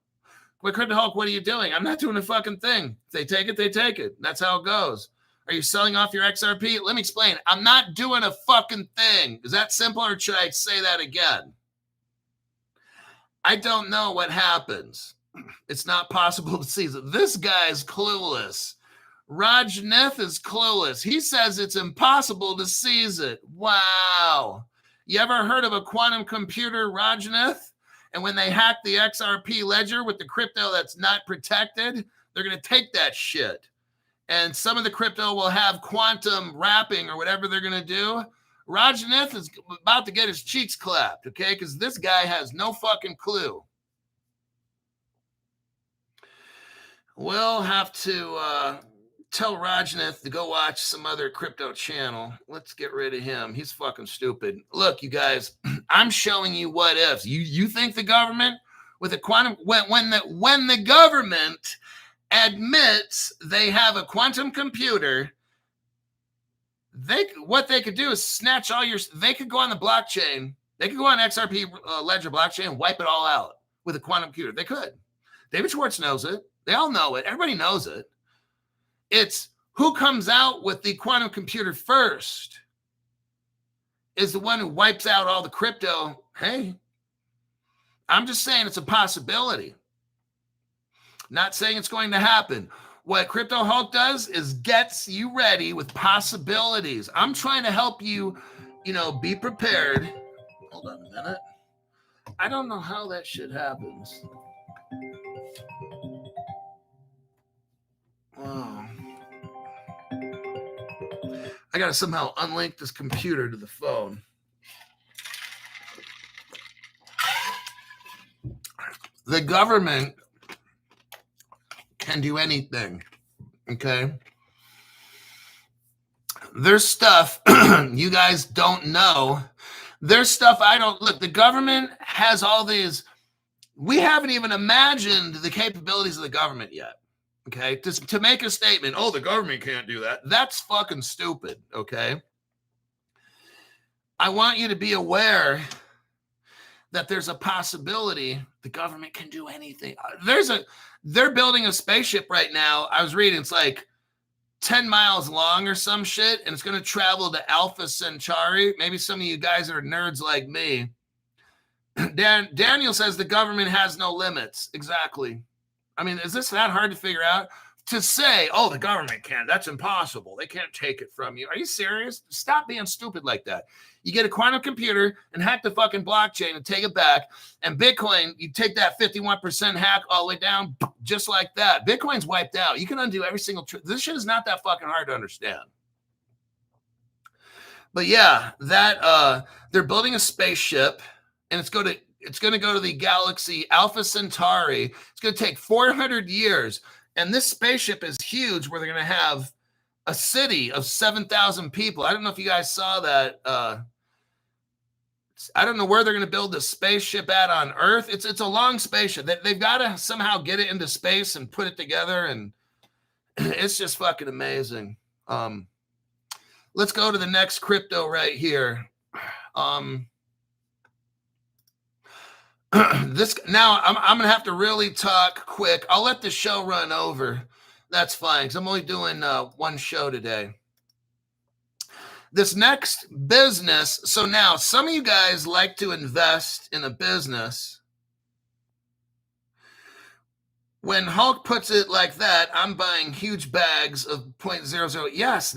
Wait, Crypto Hulk, what are you doing? I'm not doing a fucking thing. If they take it, they take it. That's how it goes. Are you selling off your XRP? Let me explain. I'm not doing a fucking thing. Is that simple, or should I say that again? I don't know what happens. It's not possible to seize it. This guy's clueless. Rajnith is clueless. He says it's impossible to seize it. Wow. You ever heard of a quantum computer, Rajnith? And when they hack the XRP ledger with the crypto that's not protected, they're going to take that shit. And some of the crypto will have quantum wrapping or whatever they're going to do. Rajnith is about to get his cheeks clapped, okay? Because this guy has no fucking clue. We'll have to tell Rajnith to go watch some other crypto channel. Let's get rid of him. He's fucking stupid. Look, you guys, I'm showing you what ifs. You think the government with a quantum when the government admits they have a quantum computer, what they could do is snatch all your. They could go on the blockchain. They could go on XRP ledger blockchain and wipe it all out with a quantum computer. They could. David Schwartz knows it. They all know it. Everybody knows it. It's who comes out with the quantum computer first is the one who wipes out all the crypto. Hey, I'm just saying it's a possibility. Not saying it's going to happen. What Crypto Hulk does is gets you ready with possibilities. I'm trying to help you, be prepared. Hold on a minute. I don't know how that shit happens. Oh. I got to somehow unlink this computer to the phone. The government can do anything, okay? There's stuff you guys don't know. There's stuff I don't. Look, the government has all these. We haven't even imagined the capabilities of the government yet, okay? To make a statement, oh, the government can't do that. That's fucking stupid, okay? I want you to be aware that there's a possibility the government can do anything. They're building a spaceship right now. I was reading, it's like 10 miles long or some shit, and it's going to travel to Alpha Centauri. Maybe some of you guys are nerds like me. Daniel says the government has no limits. Exactly. I mean, is this that hard to figure out? To say, oh, the government can't, that's impossible. They can't take it from you. Are you serious? Stop being stupid like that. You get a quantum computer and hack the fucking blockchain and take it back. And Bitcoin, you take that 51% hack all the way down, just like that. Bitcoin's wiped out. You can undo every single this shit is not that fucking hard to understand. But yeah, that they're building a spaceship, and it's going to go to the galaxy Alpha Centauri. It's going to take 400 years. And this spaceship is huge, where they're going to have a city of 7,000 people. I don't know if you guys saw that. I don't know where they're going to build the spaceship at on Earth. It's a long spaceship. They've got to somehow get it into space and put it together. And it's just fucking amazing. Let's go to the next crypto right here. Now I'm gonna have to really talk quick. I'll let the show run over. That's fine, because I'm only doing one show today. This next business. So now some of you guys like to invest in a business. When Hulk puts it like that, I'm buying huge bags of 0.00. Yes,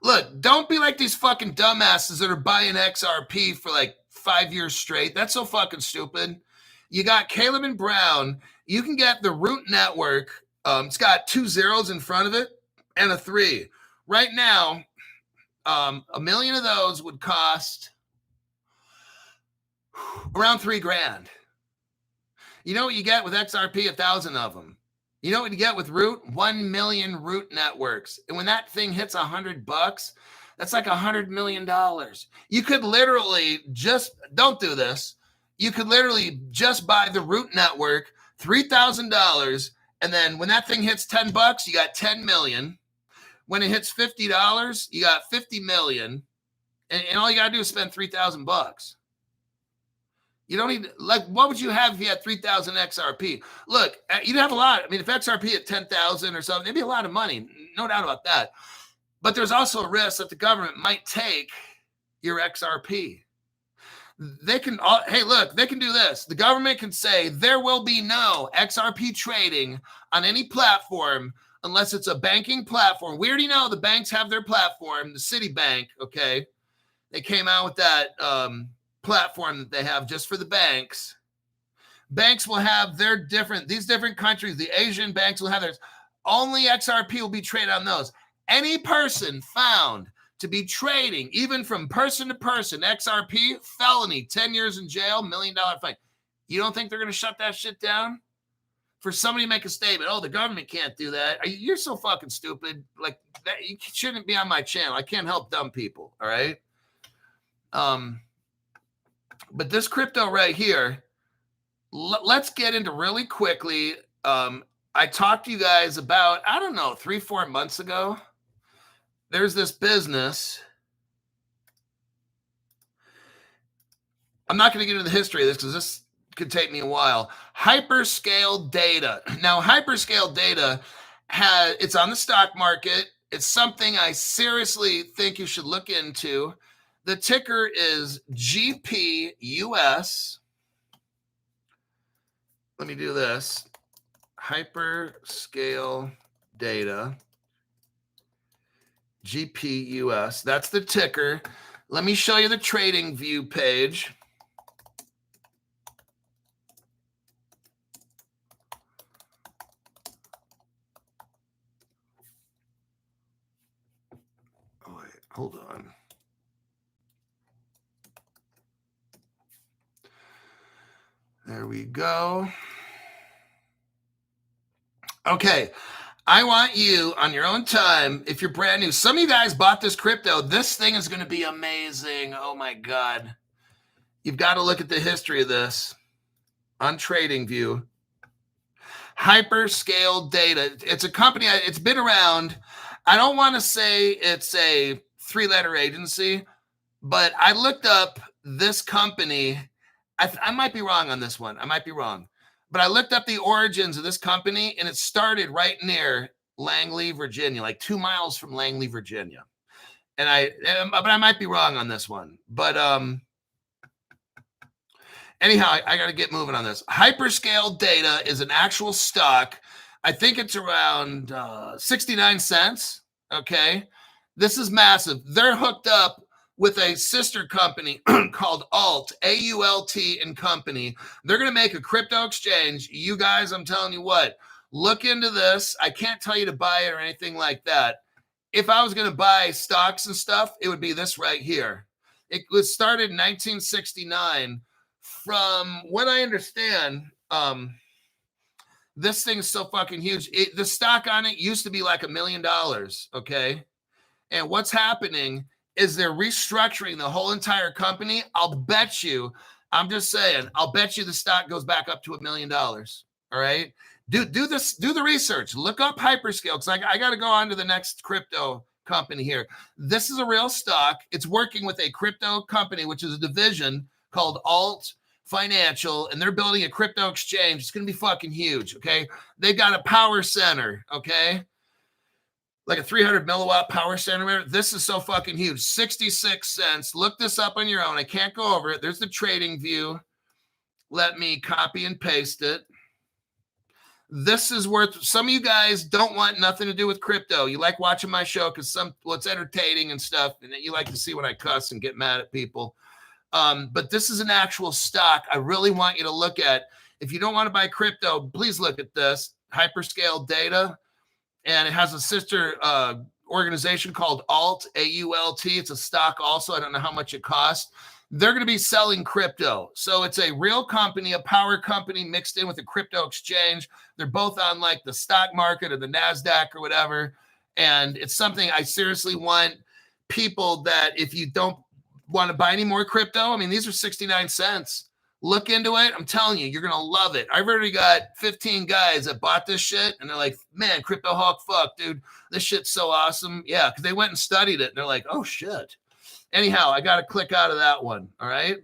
look, don't be like these fucking dumbasses that are buying XRP for like 5 years straight. That's so fucking stupid. You got Caleb and Brown. You can get the Root Network. It's got 2 zeros in front of it and a 3. Right now, 1 million of those would cost around $3,000. You know what you get with XRP? 1,000 of them. You know what you get with Root? 1 million Root networks. And when that thing hits $100, That's like $100 million. You could literally don't do this. You could literally just buy the root network, $3,000. And then when that thing hits $10, you got 10 million. When it hits $50, you got 50 million. And all you got to do is spend $3,000. You don't need, like, what would you have if you had 3,000 XRP? Look, you'd have a lot. I mean, if XRP at 10,000 or something, it'd be a lot of money. No doubt about that. But there's also a risk that the government might take your XRP. They can, hey, look, they can do this. The government can say there will be no XRP trading on any platform unless it's a banking platform. We already know the banks have their platform, the Citibank, okay? They came out with that platform that they have just for the banks. Banks will have these different countries, the Asian banks will have theirs. Only XRP will be traded on those. Any person found to be trading, even from person to person, XRP, felony, 10 years in jail, $1 million fine. You don't think they're going to shut that shit down? For somebody to make a statement, oh, the government can't do that. You're so fucking stupid. Like, that, you shouldn't be on my channel. I can't help dumb people, all right? But this crypto right here, let's get into really quickly. I talked to you guys about, I don't know, 3-4 months ago. There's this business. I'm not going to get into the history of this because this could take me a while. Hyperscale data. Now, hyperscale data it's on the stock market. It's something I seriously think you should look into. The ticker is GPUS. Let me do this. Hyperscale data. GPUS. That's the ticker. Let me show you the trading view page. Oh, wait, hold on. There we go. Okay. I want you on your own time, if you're brand new, some of you guys bought this crypto. This thing is going to be amazing. Oh my God. You've got to look at the history of this on TradingView. Hyperscale data. It's a company. It's been around. I don't want to say it's a 3-letter agency, but I looked up this company. I might be wrong on this one. I might be wrong. But I looked up the origins of this company, and it started right near Langley, Virginia, like 2 miles from Langley, Virginia. But I might be wrong on this one. But anyhow, I got to get moving on this. Hyperscale data is an actual stock. I think it's around 69 cents. Okay. This is massive. They're hooked up with a sister company called Alt, A-U-L-T and Company. They're going to make a crypto exchange. You guys, I'm telling you what, look into this. I can't tell you to buy it or anything like that. If I was going to buy stocks and stuff, it would be this right here. It was started in 1969. From what I understand, this thing's so fucking huge. The stock on it used to be like $1 million, okay? And what's happening is they're restructuring the whole entire company. I'll bet you, I'm just saying, I'll bet you the stock goes back up to $1 million. All right. Do the research. Look up hyperscale, because I got to go on to the next crypto company here. This is a real stock. It's working with a crypto company, which is a division called Alt Financial, and they're building a crypto exchange. It's going to be fucking huge. Okay. They've got a power center. Okay. Like a 300 milliwatt power center. This is so fucking huge. 66 cents. Look this up on your own. I can't go over it. There's the trading view. Let me copy and paste it. This is worth, some of you guys don't want nothing to do with crypto. You like watching my show because it's entertaining and stuff. And you like to see when I cuss and get mad at people. But this is an actual stock I really want you to look at. If you don't want to buy crypto, please look at this. Hyperscale data. And it has a sister organization called Alt, A-U-L-T. It's a stock also. I don't know how much it costs. They're going to be selling crypto. So it's a real company, a power company mixed in with a crypto exchange. They're both on like the stock market or the NASDAQ or whatever. And it's something I seriously want people that if you don't want to buy any more crypto, I mean, these are 69 cents. Look into it. I'm telling you, you're going to love it. I've already got 15 guys that bought this shit, and they're like, man, Crypto Hawk, fuck, dude. This shit's so awesome. Yeah, because they went and studied it, and they're like, oh, shit. Anyhow, I got to click out of that one, all right?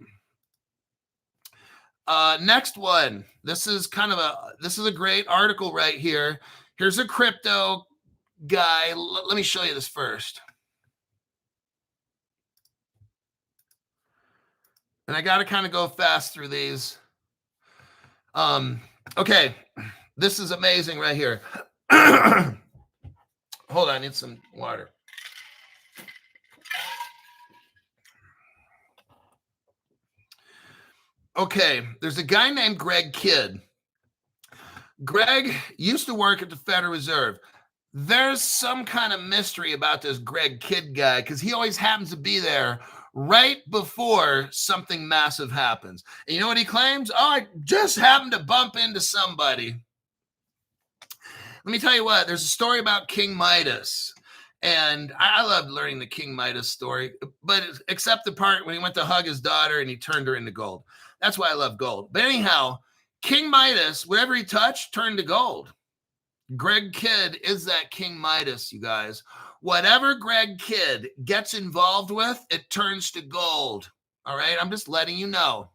Next one. This is a great article right here. Here's a crypto guy. Let me show you this first. And I got to kind of go fast through these. Okay. This is amazing right here. Hold on. I need some water. Okay. There's a guy named Greg Kidd. Greg used to work at the Federal Reserve. There's some kind of mystery about this Greg Kidd guy because he always happens to be there right before something massive happens. And you know what he claims? Oh, I just happened to bump into somebody. Let me tell you what, there's a story about King Midas. And I loved learning the King Midas story, but except the part when he went to hug his daughter and he turned her into gold. That's why I love gold. But anyhow, King Midas, whatever he touched, turned to gold. Greg Kidd is that King Midas, you guys. Whatever Greg Kidd gets involved with, it turns to gold. All right? I'm just letting you know.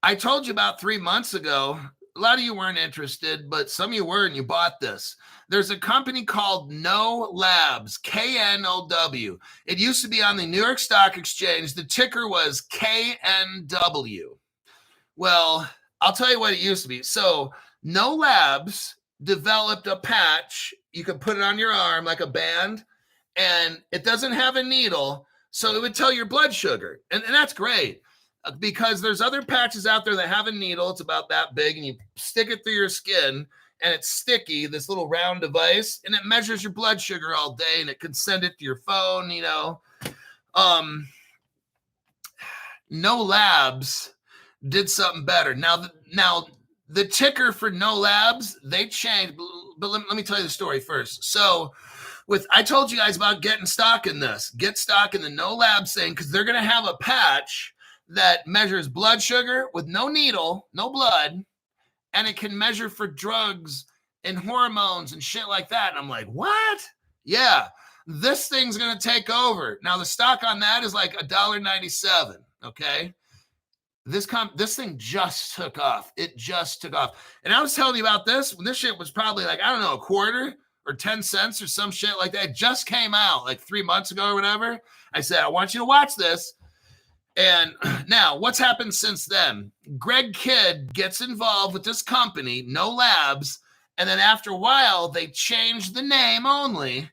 I told you about 3 months ago. A lot of you weren't interested, but some of you were, and you bought this. There's a company called Know Labs, KNOW. It used to be on the New York Stock Exchange. The ticker was KNW. Well, I'll tell you what it used to be. So Know Labs developed a patch. You could put it on your arm like a band, and it doesn't have a needle, so it would tell your blood sugar. And that's great because there's other patches out there that have a needle. It's about that big, and you stick it through your skin, and it's sticky, this little round device, and it measures your blood sugar all day, and it can send it to your phone, you know. Know Labs did something better. Now the ticker for Know Labs, they changed, but let me tell you the story first. So I told you guys about getting stock in this. Get stock in the Know Labs thing because they're going to have a patch that measures blood sugar with no needle, no blood, and it can measure for drugs and hormones and shit like that. And I'm like, what? Yeah, this thing's going to take over. Now, the stock on that is like $1.97, okay? This thing just took off. It just took off. And I was telling you about this when this shit was probably like, I don't know, a quarter or 10 cents or some shit like that. It just came out like 3 months ago or whatever. I said, I want you to watch this. And now what's happened since then? Greg Kidd gets involved with this company, Know Labs. And then after a while, they changed the name only.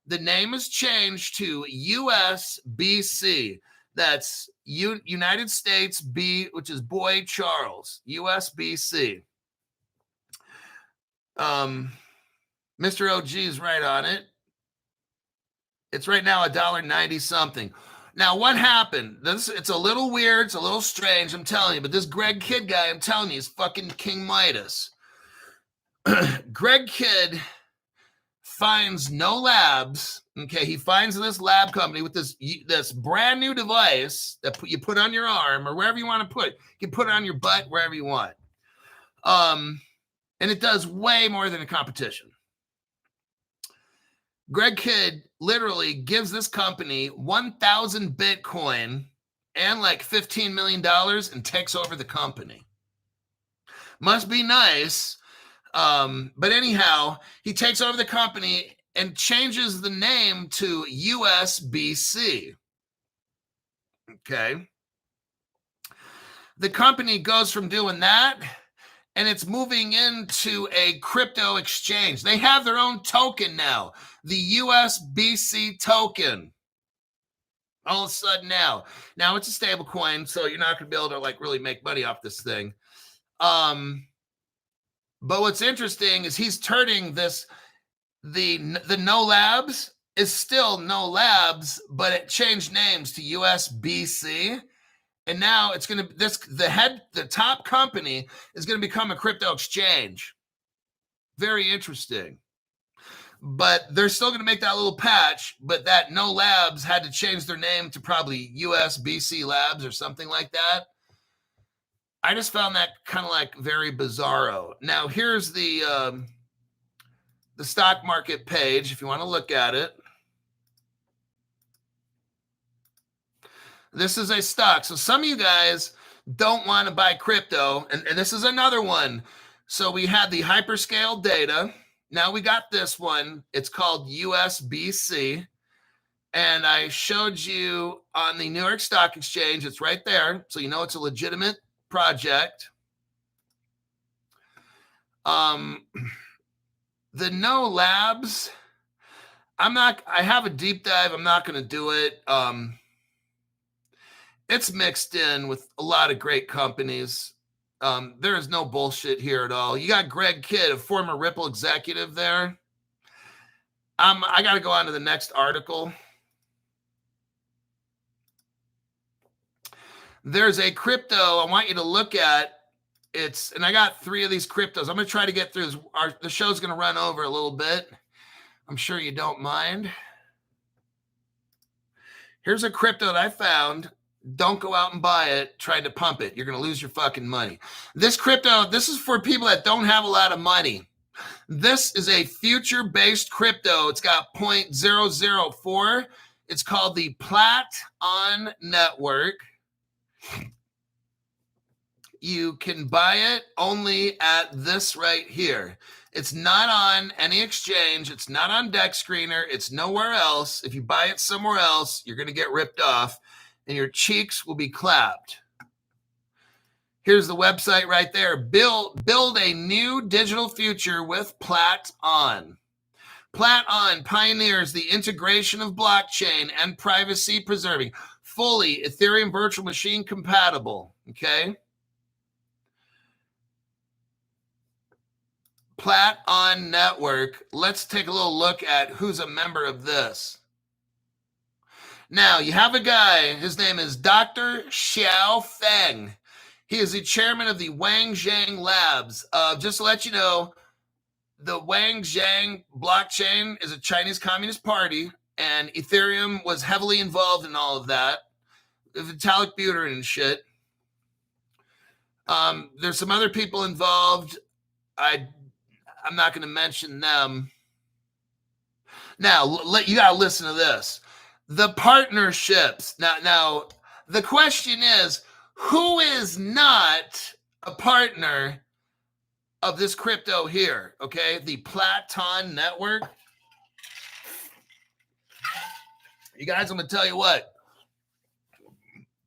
The name is changed to USBC. That's United States B, which is Boy Charles, USBC. Mr. OG is right on it. It's right now $1.90 something. Now, what happened? It's a little weird. It's a little strange, I'm telling you. But this Greg Kidd guy, I'm telling you, is fucking King Midas. Greg Kidd finds Know Labs. Okay, he finds this lab company with this brand new device that you put on your arm or wherever you want to put it. You can put it on your butt, wherever you want. And it does way more than a competition. Greg Kidd literally gives this company 1,000 Bitcoin and like $15 million and takes over the company. Must be nice. But anyhow, he takes over the company and changes the name to USBC. Okay. The company goes from doing that and it's moving into a crypto exchange. They have their own token now, the USBC token. All of a sudden now it's a stable coin, so you're not going to be able to like really make money off this thing. But what's interesting is he's turning this, the Know Labs is still Know Labs, but it changed names to USBC. And now it's going to, the top company is going to become a crypto exchange. Very interesting. But they're still going to make that little patch, but that No Labs had to change their name to probably USB-C Labs or something like that. I just found that kind of like very bizarro. Now, here's the stock market page if you want to look at it. This is a stock. So some of you guys don't want to buy crypto, and this is another one. So we had the hyperscale data. Now we got this one. It's called USB-C. And I showed you on the New York Stock Exchange. It's right there. So you know it's a legitimate project. The No Labs, I have a deep dive. I'm not going to do it. It's mixed in with a lot of great companies. There is no bullshit here at all. You got Greg Kidd, a former Ripple executive there. I got to go on to the next article. There's a crypto I want you to look at. And I got 3 of these cryptos. I'm going to try to get through this. The show's going to run over a little bit. I'm sure you don't mind. Here's a crypto that I found. Don't go out and buy it, trying to pump it. You're going to lose your fucking money. This crypto, this is for people that don't have a lot of money. This is a future-based crypto. It's got 0.004. It's called the Quant Network. You can buy it only at this right here. It's not on any exchange. It's not on Deck Screener. It's nowhere else. If you buy it somewhere else, you're going to get ripped off and your cheeks will be clapped. Here's the website right there. Build a new digital future with Quant. Quant pioneers the integration of blockchain and privacy preserving, fully Ethereum virtual machine compatible. Okay. Quant Network. Let's take a little look at who's a member of this. Now, you have a guy, his name is Dr. Xiao Feng. He is the chairman of the Wang Zhang Labs. Just to let you know, the Wang Zhang blockchain is a Chinese Communist Party, and Ethereum was heavily involved in all of that. Vitalik Buterin and shit. There's some other people involved. I'm not going to mention them. Now, you got to listen to this. The partnerships. Now, the question is, who is not a partner of this crypto here? Okay, the Quant Network. You guys, I'm going to tell you what.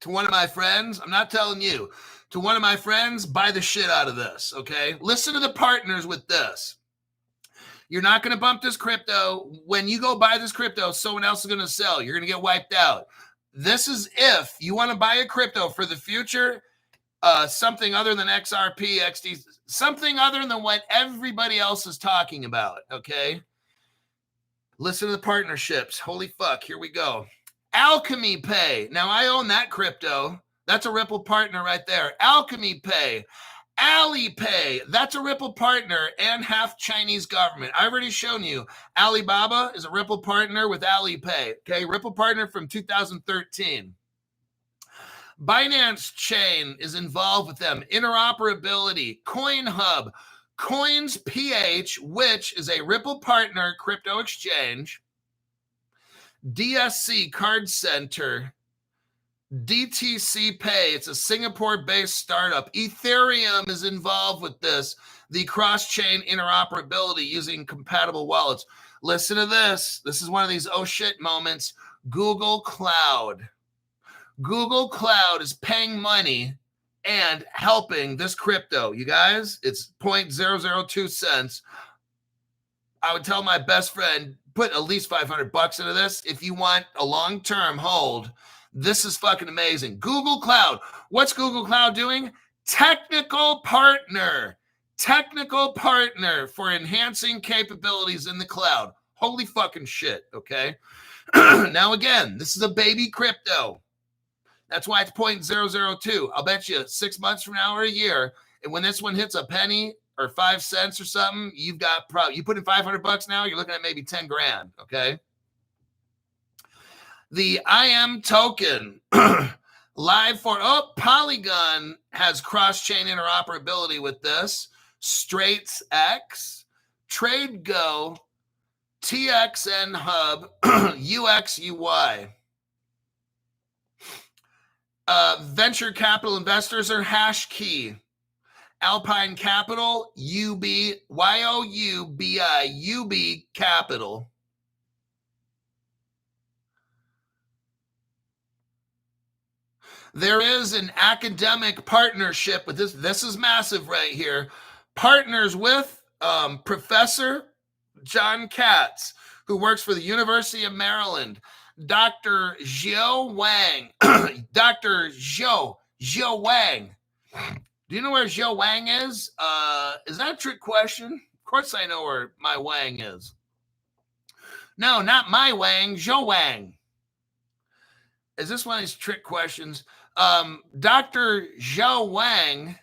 To one of my friends, I'm not telling you. To one of my friends, buy the shit out of this, okay? Listen to the partners with this. You're not going to bump this crypto. When you go buy this crypto, someone else is going to sell. You're going to get wiped out. This is if you want to buy a crypto for the future, something other than XRP, XD, something other than what everybody else is talking about, okay? Listen to the partnerships. Holy fuck, here we go. Alchemy Pay. Now, I own that crypto. That's a Ripple partner right there. Alchemy Pay. Alipay. That's a Ripple partner and half Chinese government. I've already shown you. Alibaba is a Ripple partner with Alipay. Okay, Ripple partner from 2013. Binance Chain is involved with them. Interoperability. CoinHub. Coins PH, which is a Ripple partner crypto exchange. DSC Card Center. DTC Pay, it's a Singapore-based startup. Ethereum is involved with this, the cross-chain interoperability using compatible wallets. Listen to this. This is one of these oh shit moments. Google Cloud. Google Cloud is paying money and helping this crypto. You guys, it's 0.002 cents. I would tell my best friend, put at least $500 into this if you want a long-term hold. This is fucking amazing. Google Cloud. What's Google Cloud doing? Technical partner for enhancing capabilities in the cloud. Holy fucking shit, okay? Now, again, this is a baby crypto. That's why it's 0.002. I'll bet you 6 months from now or a year, and when this one hits a penny or 5 cents or something, you've got probably, you put in $500 now, you're looking at maybe 10 grand. Okay. The IM token live for, Polygon has cross-chain interoperability with this. Straits X, TradeGo, TXN Hub, UX/UI. Venture capital investors are Hashkey. Alpine Capital, UB, YOUBI, UB Capital. There is an academic partnership with this. This is massive right here. Partners with Professor John Katz, who works for the University of Maryland. Dr. Zhou Wang. Dr. Zhou Wang. Do you know where Zhou Wang is? Is that a trick question? Of course I know where my Wang is. No, not my Wang, Zhou Wang. Is this one of these trick questions? Dr. Zhou Wang,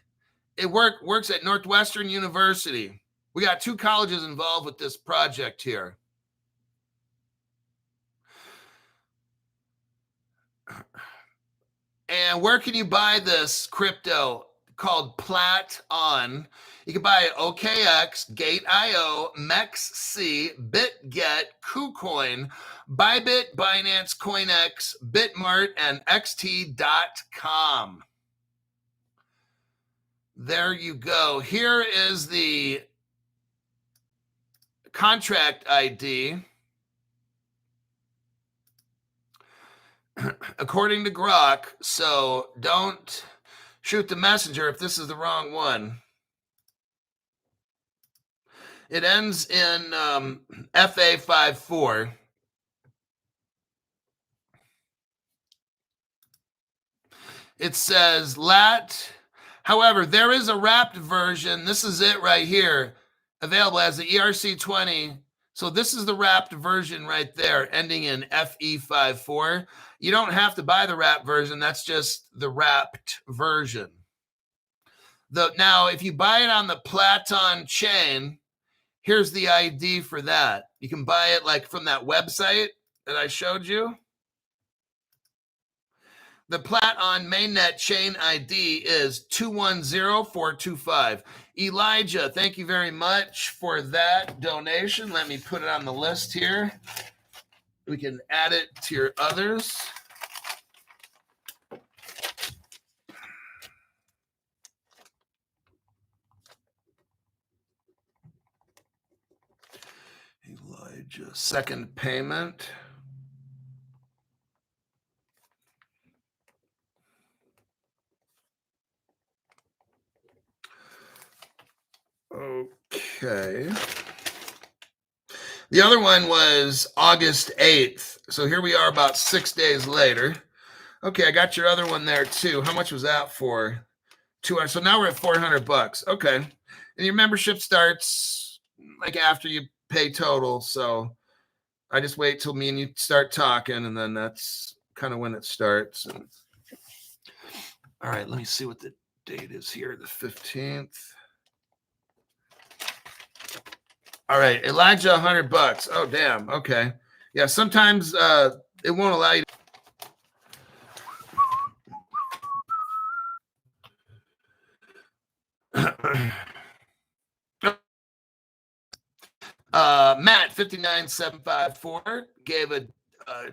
works at Northwestern University. We got 2 colleges involved with this project here. And where can you buy this crypto? Called Platon. You can buy it OKX, Gate.io, MEXC, BitGet, KuCoin, Bybit, Binance, CoinX, Bitmart, and XT.com. There you go. Here is the contract ID. According to Grok, so don't shoot the messenger if this is the wrong one. It ends in FA54. It says LAT. However, there is a wrapped version. This is it right here, available as the ERC20. So this is the wrapped version right there, ending in FE54. You don't have to buy the wrapped version. That's just the wrapped version. Now, if you buy it on the Platon chain, here's the ID for that. You can buy it like from that website that I showed you. The Platon mainnet chain ID is 210425. Elijah, thank you very much for that donation. Let me put it on the list here. We can add it to your others. Elijah, second payment. Okay. The other one was August 8th. So here we are about 6 days later. Okay, I got your other one there too. How much was that for? $200. So now we're at $400. Okay. And your membership starts like after you pay total. So I just wait till me and you start talking, and then that's kind of when it starts. And all right, let me see what the date is here, the 15th. All right, Elijah, $100. Oh, damn. Okay. Yeah, sometimes it won't allow you to. Matt 59754 gave a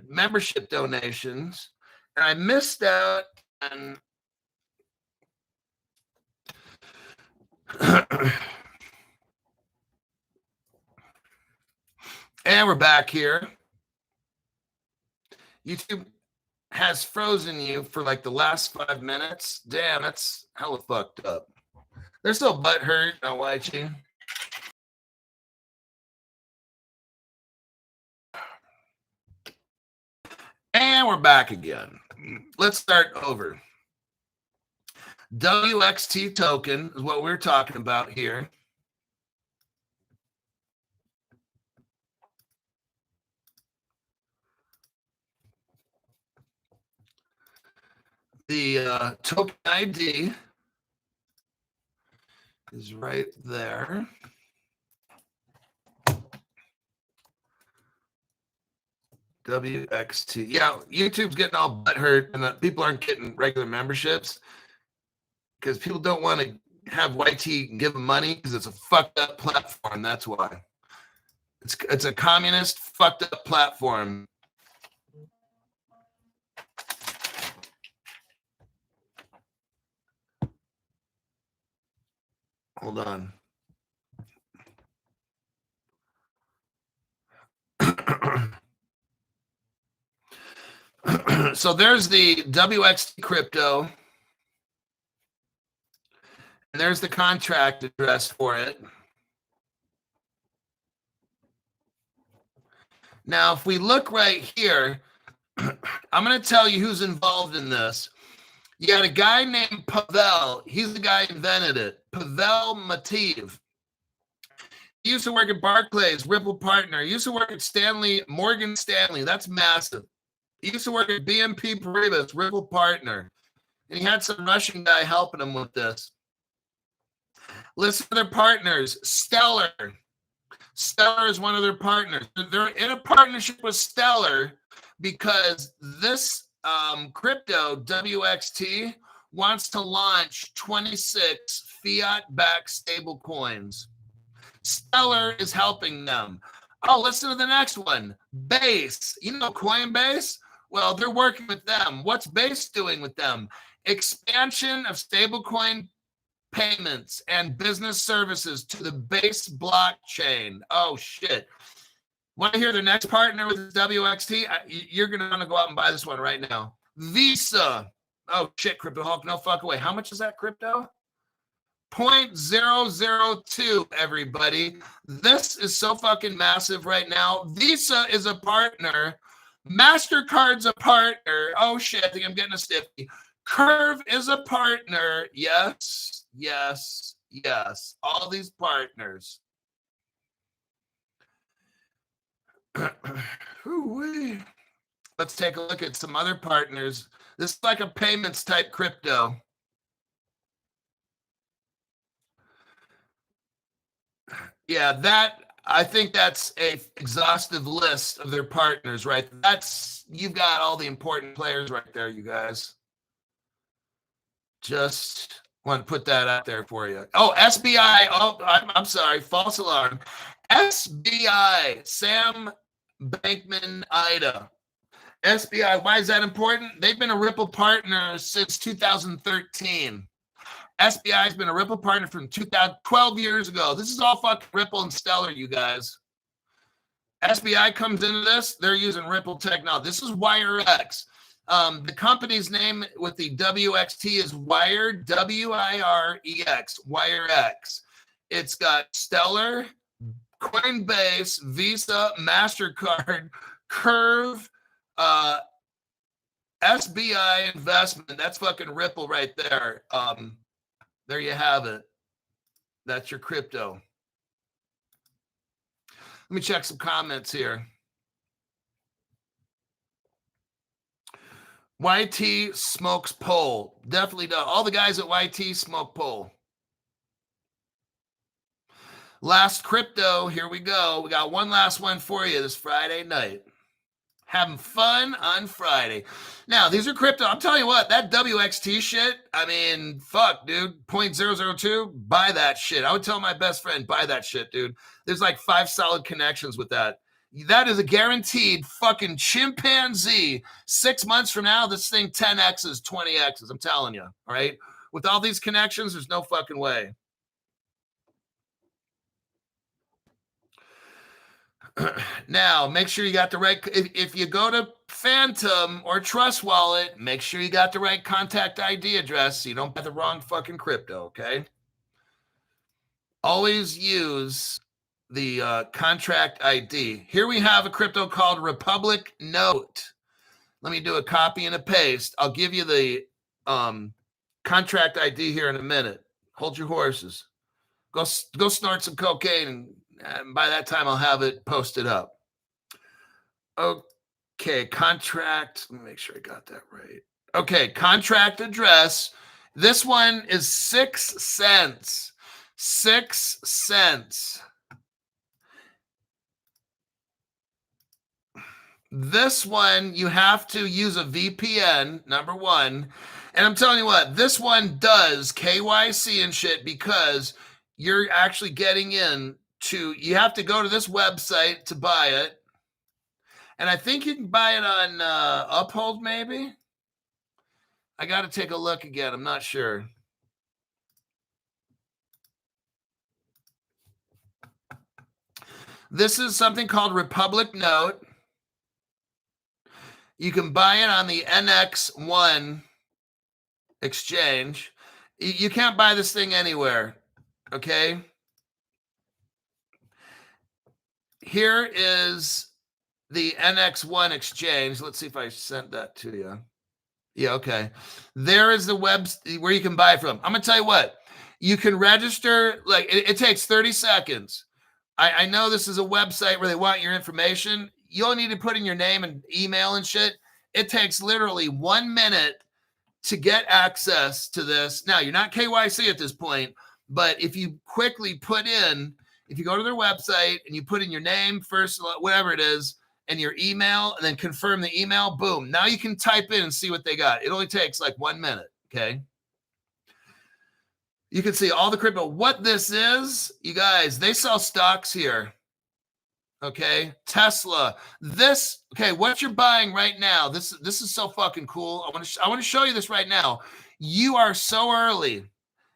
membership donations, and I missed out on and we're back here. YouTube has frozen you for like the last 5 minutes. Damn, that's hella fucked up. They're still butthurt, not watching. And we're back again. Let's start over. WXT token is what we're talking about here. The token ID is right there. WXT. Yeah, YouTube's getting all butthurt, and people aren't getting regular memberships because people don't want to have YT give them money because it's a fucked up platform. That's why. It's a communist fucked up platform. Hold on. So there's the WXT crypto. And there's the contract address for it. Now, if we look right here, I'm going to tell you who's involved in this. You got a guy named Pavel. He's the guy who invented it. Pavel Mativ. He used to work at Barclays, Ripple partner. He used to work at Morgan Stanley. That's massive. He used to work at BNP Paribas, Ripple partner. And he had some Russian guy helping him with this. Listen to their partners. Stellar. Stellar is one of their partners. They're in a partnership with Stellar because this crypto, WXT, wants to launch 26 fiat-backed stable coins. Stellar is helping them. Oh, listen to the next one. Base. You know Coinbase? Well, they're working with them. What's Base doing with them? Expansion of stablecoin payments and business services to the Base blockchain. Oh, shit. Want to hear the next partner with WXT? You're going to want to go out and buy this one right now. Visa. Oh, shit, Crypto Hulk. No fuck away. How much is that crypto? 0.002, everybody. This is so fucking massive right now. Visa is a partner. MasterCard's a partner. Oh, shit, I think I'm getting a stiffy. Curve is a partner. Yes, yes, yes. All these partners. Let's take a look at some other partners. This is like a payments type crypto. Yeah, I think that's a exhaustive list of their partners, right? You've got all the important players right there, you guys. Just want to put that out there for you. Oh, SBI. Oh, I'm sorry. False alarm. SBI. Sam Bankman-Ida. SBI. Why is that important? They've been a Ripple partner since 2013. SBI has been a Ripple partner from 12 years ago. This is all fucking Ripple and Stellar, you guys. SBI comes into this. They're using Ripple technology. This is WireX. The company's name with the WXT is Wired, W-I-R-E-X, WireX. It's got Stellar, Coinbase, Visa, MasterCard, Curve, SBI Investment. That's fucking Ripple right there. There you have it. That's your crypto. Let me check some comments here. YT smokes pole. Definitely does. All the guys at YT smoke pole. Last crypto. Here we go. We got one last one for you this Friday night. Having fun on Friday. Now, these are crypto. I'm telling you what, that WXT shit, I mean, fuck, dude. 0.002, buy that shit. I would tell my best friend, buy that shit, dude. There's like 5 solid connections with that. That is a guaranteed fucking chimpanzee. 6 months from now, this thing 10X's, 20X's. I'm telling you, all right? With all these connections, there's no fucking way. Now, make sure you got the right, if you go to Phantom or Trust Wallet, make sure you got the right contact ID address so you don't buy the wrong fucking crypto, okay? Always use the contract ID. Here we have a crypto called Republic Note. Let me do a copy and a paste. I'll give you the contract ID here in a minute. Hold your horses. Go snort some cocaine, and by that time I'll have it posted up. Okay, contract. Let me make sure I got that right. Okay, contract address. This one is 6 cents. 6 cents. This one, you have to use a VPN, number one. And I'm telling you what, this one does KYC and shit because you're actually getting in to, you have to go to this website to buy it. And I think you can buy it on Uphold, maybe. I got to take a look again. I'm not sure. This is something called Republic Note. You can buy it on the NX1 exchange. You can't buy this thing anywhere, okay? Here is the NX1 exchange. Let's see if I sent that to you. Yeah, okay. There is the web where you can buy from. I'm going to tell you what. You can register, like, it takes 30 seconds. I know this is a website where they want your information. You'll need to put in your name and email and shit. It takes literally 1 minute to get access to this. Now, you're not KYC at this point, but if you quickly put in, if you go to their website and you put in your name, first, whatever it is, and your email, and then confirm the email, boom. Now you can type in and see what they got. It only takes like 1 minute, okay? You can see all the crypto. What this is, you guys, they sell stocks here. Okay, Tesla. This, okay, what you're buying right now. This is so fucking cool. I want to show you this right now. You are so early,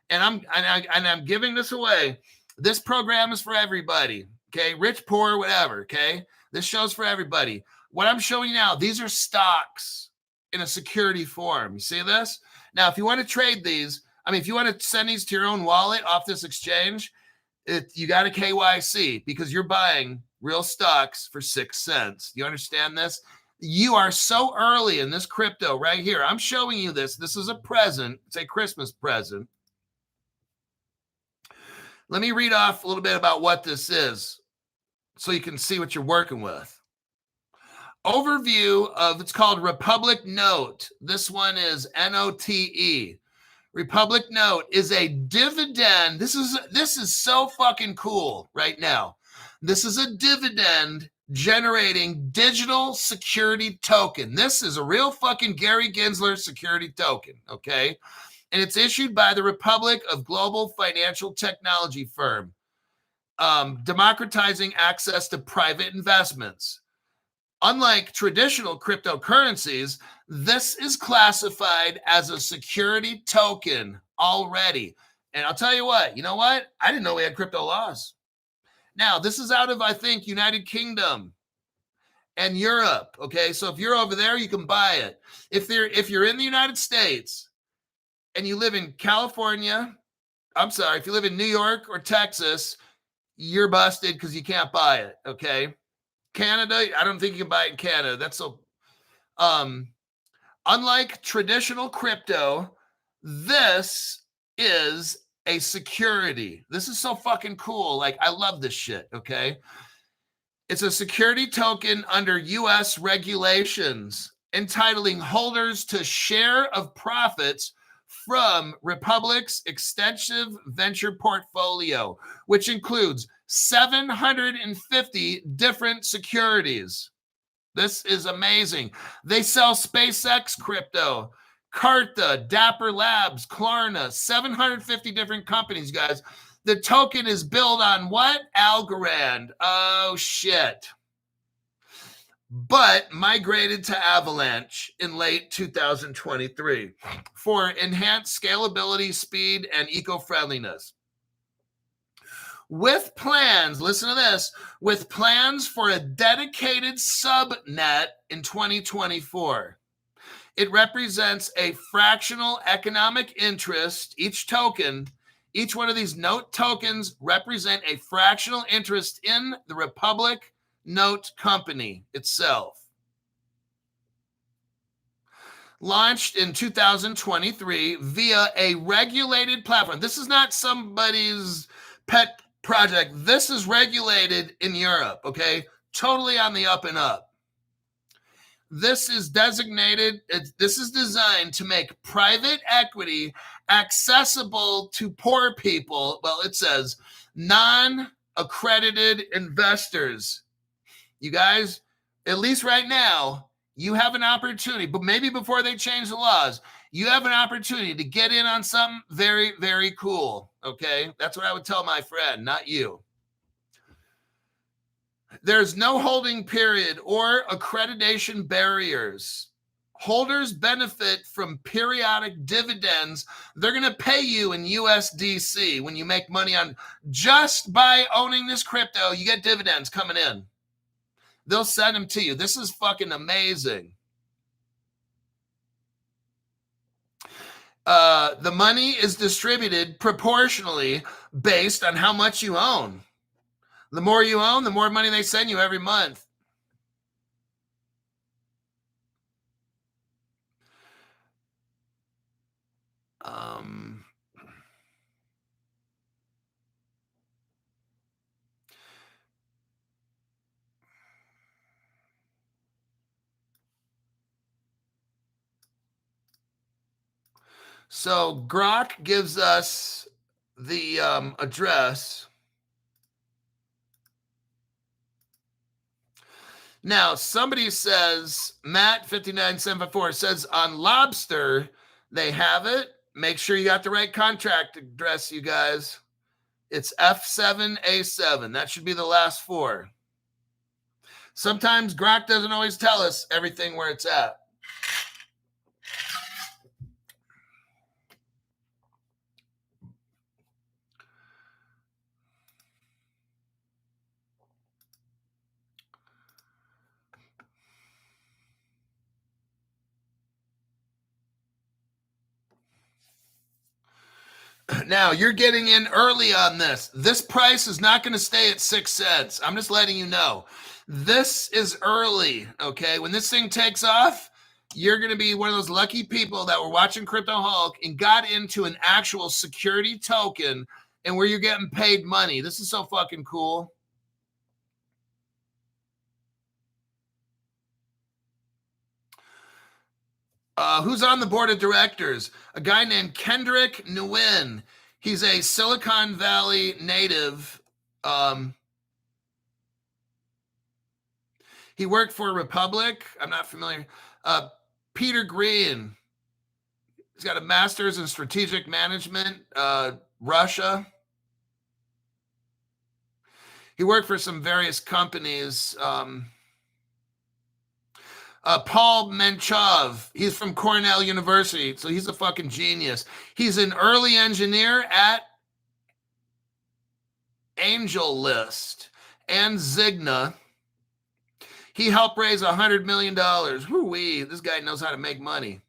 and I'm giving this away. This program is for everybody. Okay, rich, poor, whatever. Okay, this show's for everybody. What I'm showing you now, these are stocks in a security form. You see this? Now, if you want to trade these, I mean, if you want to send these to your own wallet off this exchange, you got a KYC because you're buying real stocks for 6 cents. You understand this? You are so early in this crypto right here. I'm showing you this. This is a present. It's a Christmas present. Let me read off a little bit about what this is so you can see what you're working with. Overview of, it's called Republic Note. This one is NOTE. Republic Note is a dividend. This is so fucking cool right now. This is a dividend generating digital security token. This is a real fucking Gary Gensler security token, okay? And it's issued by the Republic of Global Financial Technology firm, democratizing access to private investments. Unlike traditional cryptocurrencies, this is classified as a security token already. And I'll tell you what, you know what? I didn't know we had crypto laws. Now, this is out of, I think, United Kingdom and Europe, okay? So if you're over there, you can buy it. If you're in the United States and you live in California, if you live in New York or Texas, you're busted because you can't buy it, okay? Canada, I don't think you can buy it in Canada. That's so unlike traditional crypto, this is a security. This is so fucking cool. Like, I love this shit, okay? It's a security token under US regulations entitling holders to share of profits from Republic's extensive venture portfolio, which includes 750 different securities. This is amazing. They sell SpaceX crypto, Carta, Dapper Labs, Klarna, 750 different companies, guys. The token is built on what? Algorand. Oh, shit. But migrated to Avalanche in late 2023 for enhanced scalability, speed, and eco-friendliness. With plans, listen to this, with plans for a dedicated subnet in 2024. It represents a fractional economic interest. Each one of these note tokens represent a fractional interest in the Republic Note Company itself. Launched in 2023 via a regulated platform. This is not somebody's pet project. This is regulated in Europe, okay? Totally on the up and up. This is designated, this is designed to make private equity accessible to poor people. Well, it says non-accredited investors. You guys, at least right now, you have an opportunity, but maybe before they change the laws, you have an opportunity to get in on something very, very cool. Okay? That's what I would tell my friend, not you. There's no holding period or accreditation barriers. Holders benefit from periodic dividends. They're going to pay you in USDC when you make money on just by owning this crypto. You get dividends coming in. They'll send them to you. This is fucking amazing. The money is distributed proportionally based on how much you own. The more you own, the more money they send you every month. So Grok gives us the address. Now, somebody says, Matt59754 says on Lobster, they have it. Make sure you got the right contract address, you guys. It's F7A7. That should be the last four. Sometimes Grok doesn't always tell us everything where it's at. Now, you're getting in early on this. This price is not going to stay at 6 cents. I'm just letting you know. This is early, okay? When this thing takes off, you're going to be one of those lucky people that were watching Crypto Hulk and got into an actual security token and where you're getting paid money. This is so fucking cool. Who's on the board of directors? A guy named Kendrick Nguyen. He's a Silicon Valley native. He worked for Republic. I'm not familiar. Peter Green. He's got a master's in strategic management, Russia. He worked for some various companies. Paul Menchov, he's from Cornell University, so he's a fucking genius. He's an early engineer at AngelList and Zigna. He helped raise $100 million. Whoo-wee, this guy knows how to make money.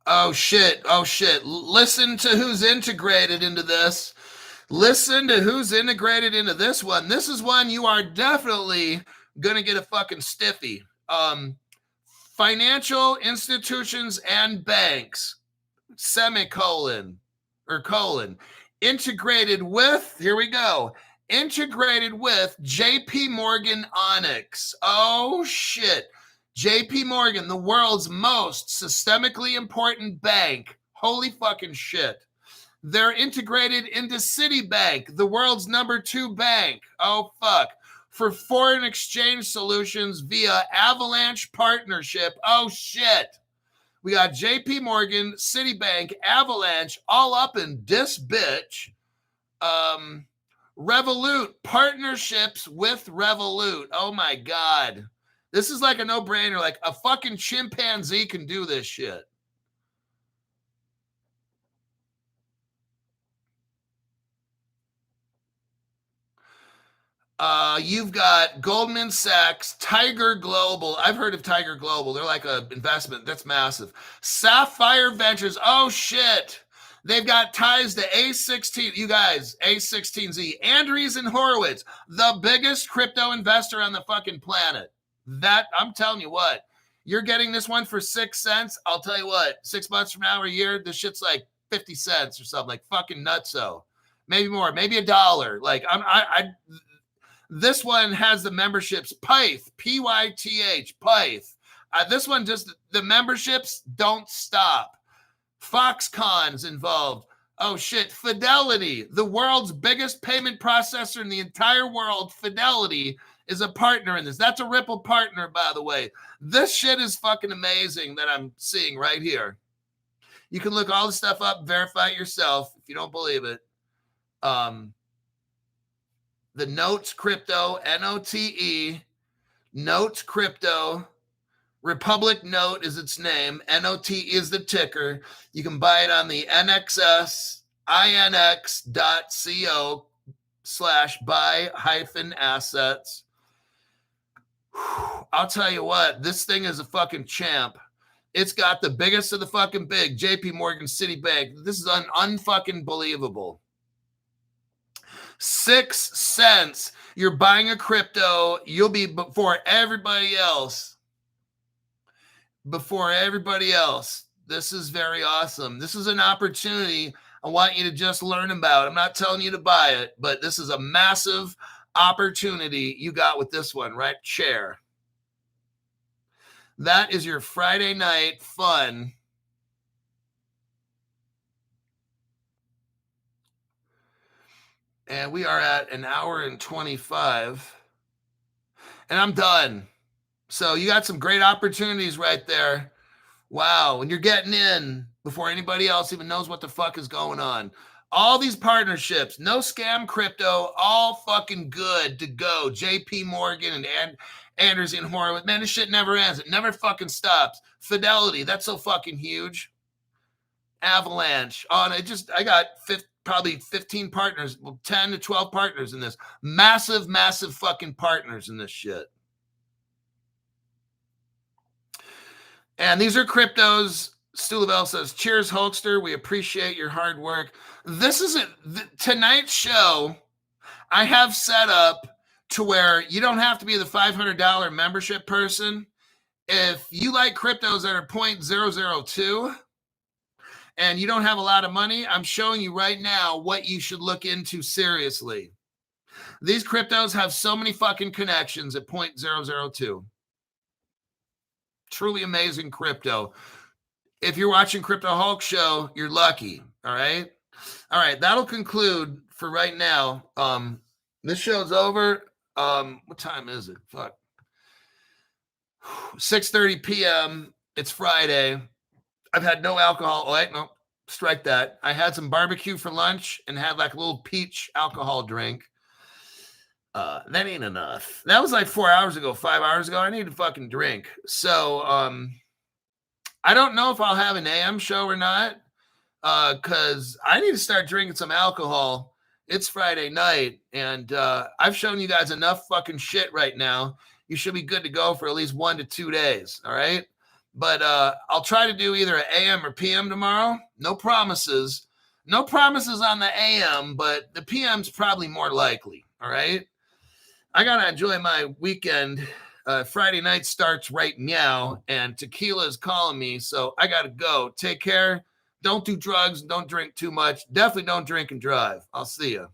Oh, shit. Listen to who's integrated into this. Listen to who's integrated into this one. This is one you are definitely going to get a fucking stiffy. Financial institutions and banks, semicolon, or colon, integrated with, here we go, integrated with JP Morgan Onyx. Oh, shit. JP Morgan, the world's most systemically important bank. Holy fucking shit. They're integrated into Citibank, the world's #2 bank. Oh, fuck. For foreign exchange solutions via Avalanche Partnership. Oh, shit. We got JP Morgan, Citibank, Avalanche, all up in this bitch. Revolut, partnerships with Revolut. Oh, my God. This is like a no-brainer. Like a fucking chimpanzee can do this shit. You've got Goldman Sachs, Tiger Global. I've heard of Tiger Global. They're like an investment. That's massive. Sapphire Ventures. Oh, shit. They've got ties to A16. You guys, A16Z. Andreessen Horowitz, the biggest crypto investor on the fucking planet. That I'm telling you what, you're getting this one for 6 cents. I'll tell you what, 6 months from now or a year, this shit's like 50 cents or something, like fucking nutso. Maybe more, maybe $1. Like this one has the memberships, Pyth, Pyth, Pyth. This one just, the memberships don't stop. Foxconn's involved. Oh shit, Fidelity, the world's biggest payment processor in the entire world. Fidelity is a partner in this. That's a Ripple partner, by the way. This shit is fucking amazing that I'm seeing right here. You can look all the stuff up, verify it yourself if you don't believe it. The Notes Crypto, Note, Notes Crypto, Republic Note is its name. NOT is the ticker. You can buy it on the nxinx.co/buy-assets. I'll tell you what, this thing is a fucking champ. It's got the biggest of the fucking big, JP Morgan, Citibank. This is unfucking believable. 6 cents. You're buying a crypto. You'll be before everybody else. Before everybody else. This is very awesome. This is an opportunity I want you to just learn about. I'm not telling you to buy it, but this is a massive opportunity you got with this one, right? Share. That is your Friday night fun. And we are at 1 hour and 25. And I'm done. So you got some great opportunities right there. Wow. And you're getting in before anybody else even knows what the fuck is going on. All these partnerships, no scam crypto, all fucking good to go. JP Morgan and Anderson Horowitz. Man, this shit never ends. It never fucking stops. Fidelity, that's so fucking huge. Avalanche. I got probably 15 partners, 10 to 12 partners in this. Massive, massive fucking partners in this shit. And these are cryptos. Stu Lavelle says, cheers, Hulkster. We appreciate your hard work. This is tonight's show. I have set up to where you don't have to be the $500 membership person. If you like cryptos that are 0.002 and you don't have a lot of money, I'm showing you right now what you should look into seriously. These cryptos have so many fucking connections at 0.002. Truly amazing crypto. If you're watching Crypto Hulk Show, you're lucky. All right. That'll conclude for right now. This show's over. What time is it? Fuck. 6:30 p.m. It's Friday. I've had no alcohol. Oh, wait, no, strike that. I had some barbecue for lunch and had like a little peach alcohol drink. That ain't enough. That was like 4 hours ago, 5 hours ago. I need to fucking drink. So, I don't know if I'll have an AM show or not, because I need to start drinking some alcohol. It's Friday night, and I've shown you guys enough fucking shit right now. You should be good to go for at least 1 to 2 days, all right? But I'll try to do either an AM or PM tomorrow. No promises. No promises on the AM, but the PM's probably more likely, all right? I got to enjoy my weekend. Friday night starts right now, and tequila is calling me, so I got to go. Take care. Don't do drugs. Don't drink too much. Definitely don't drink and drive. I'll see you.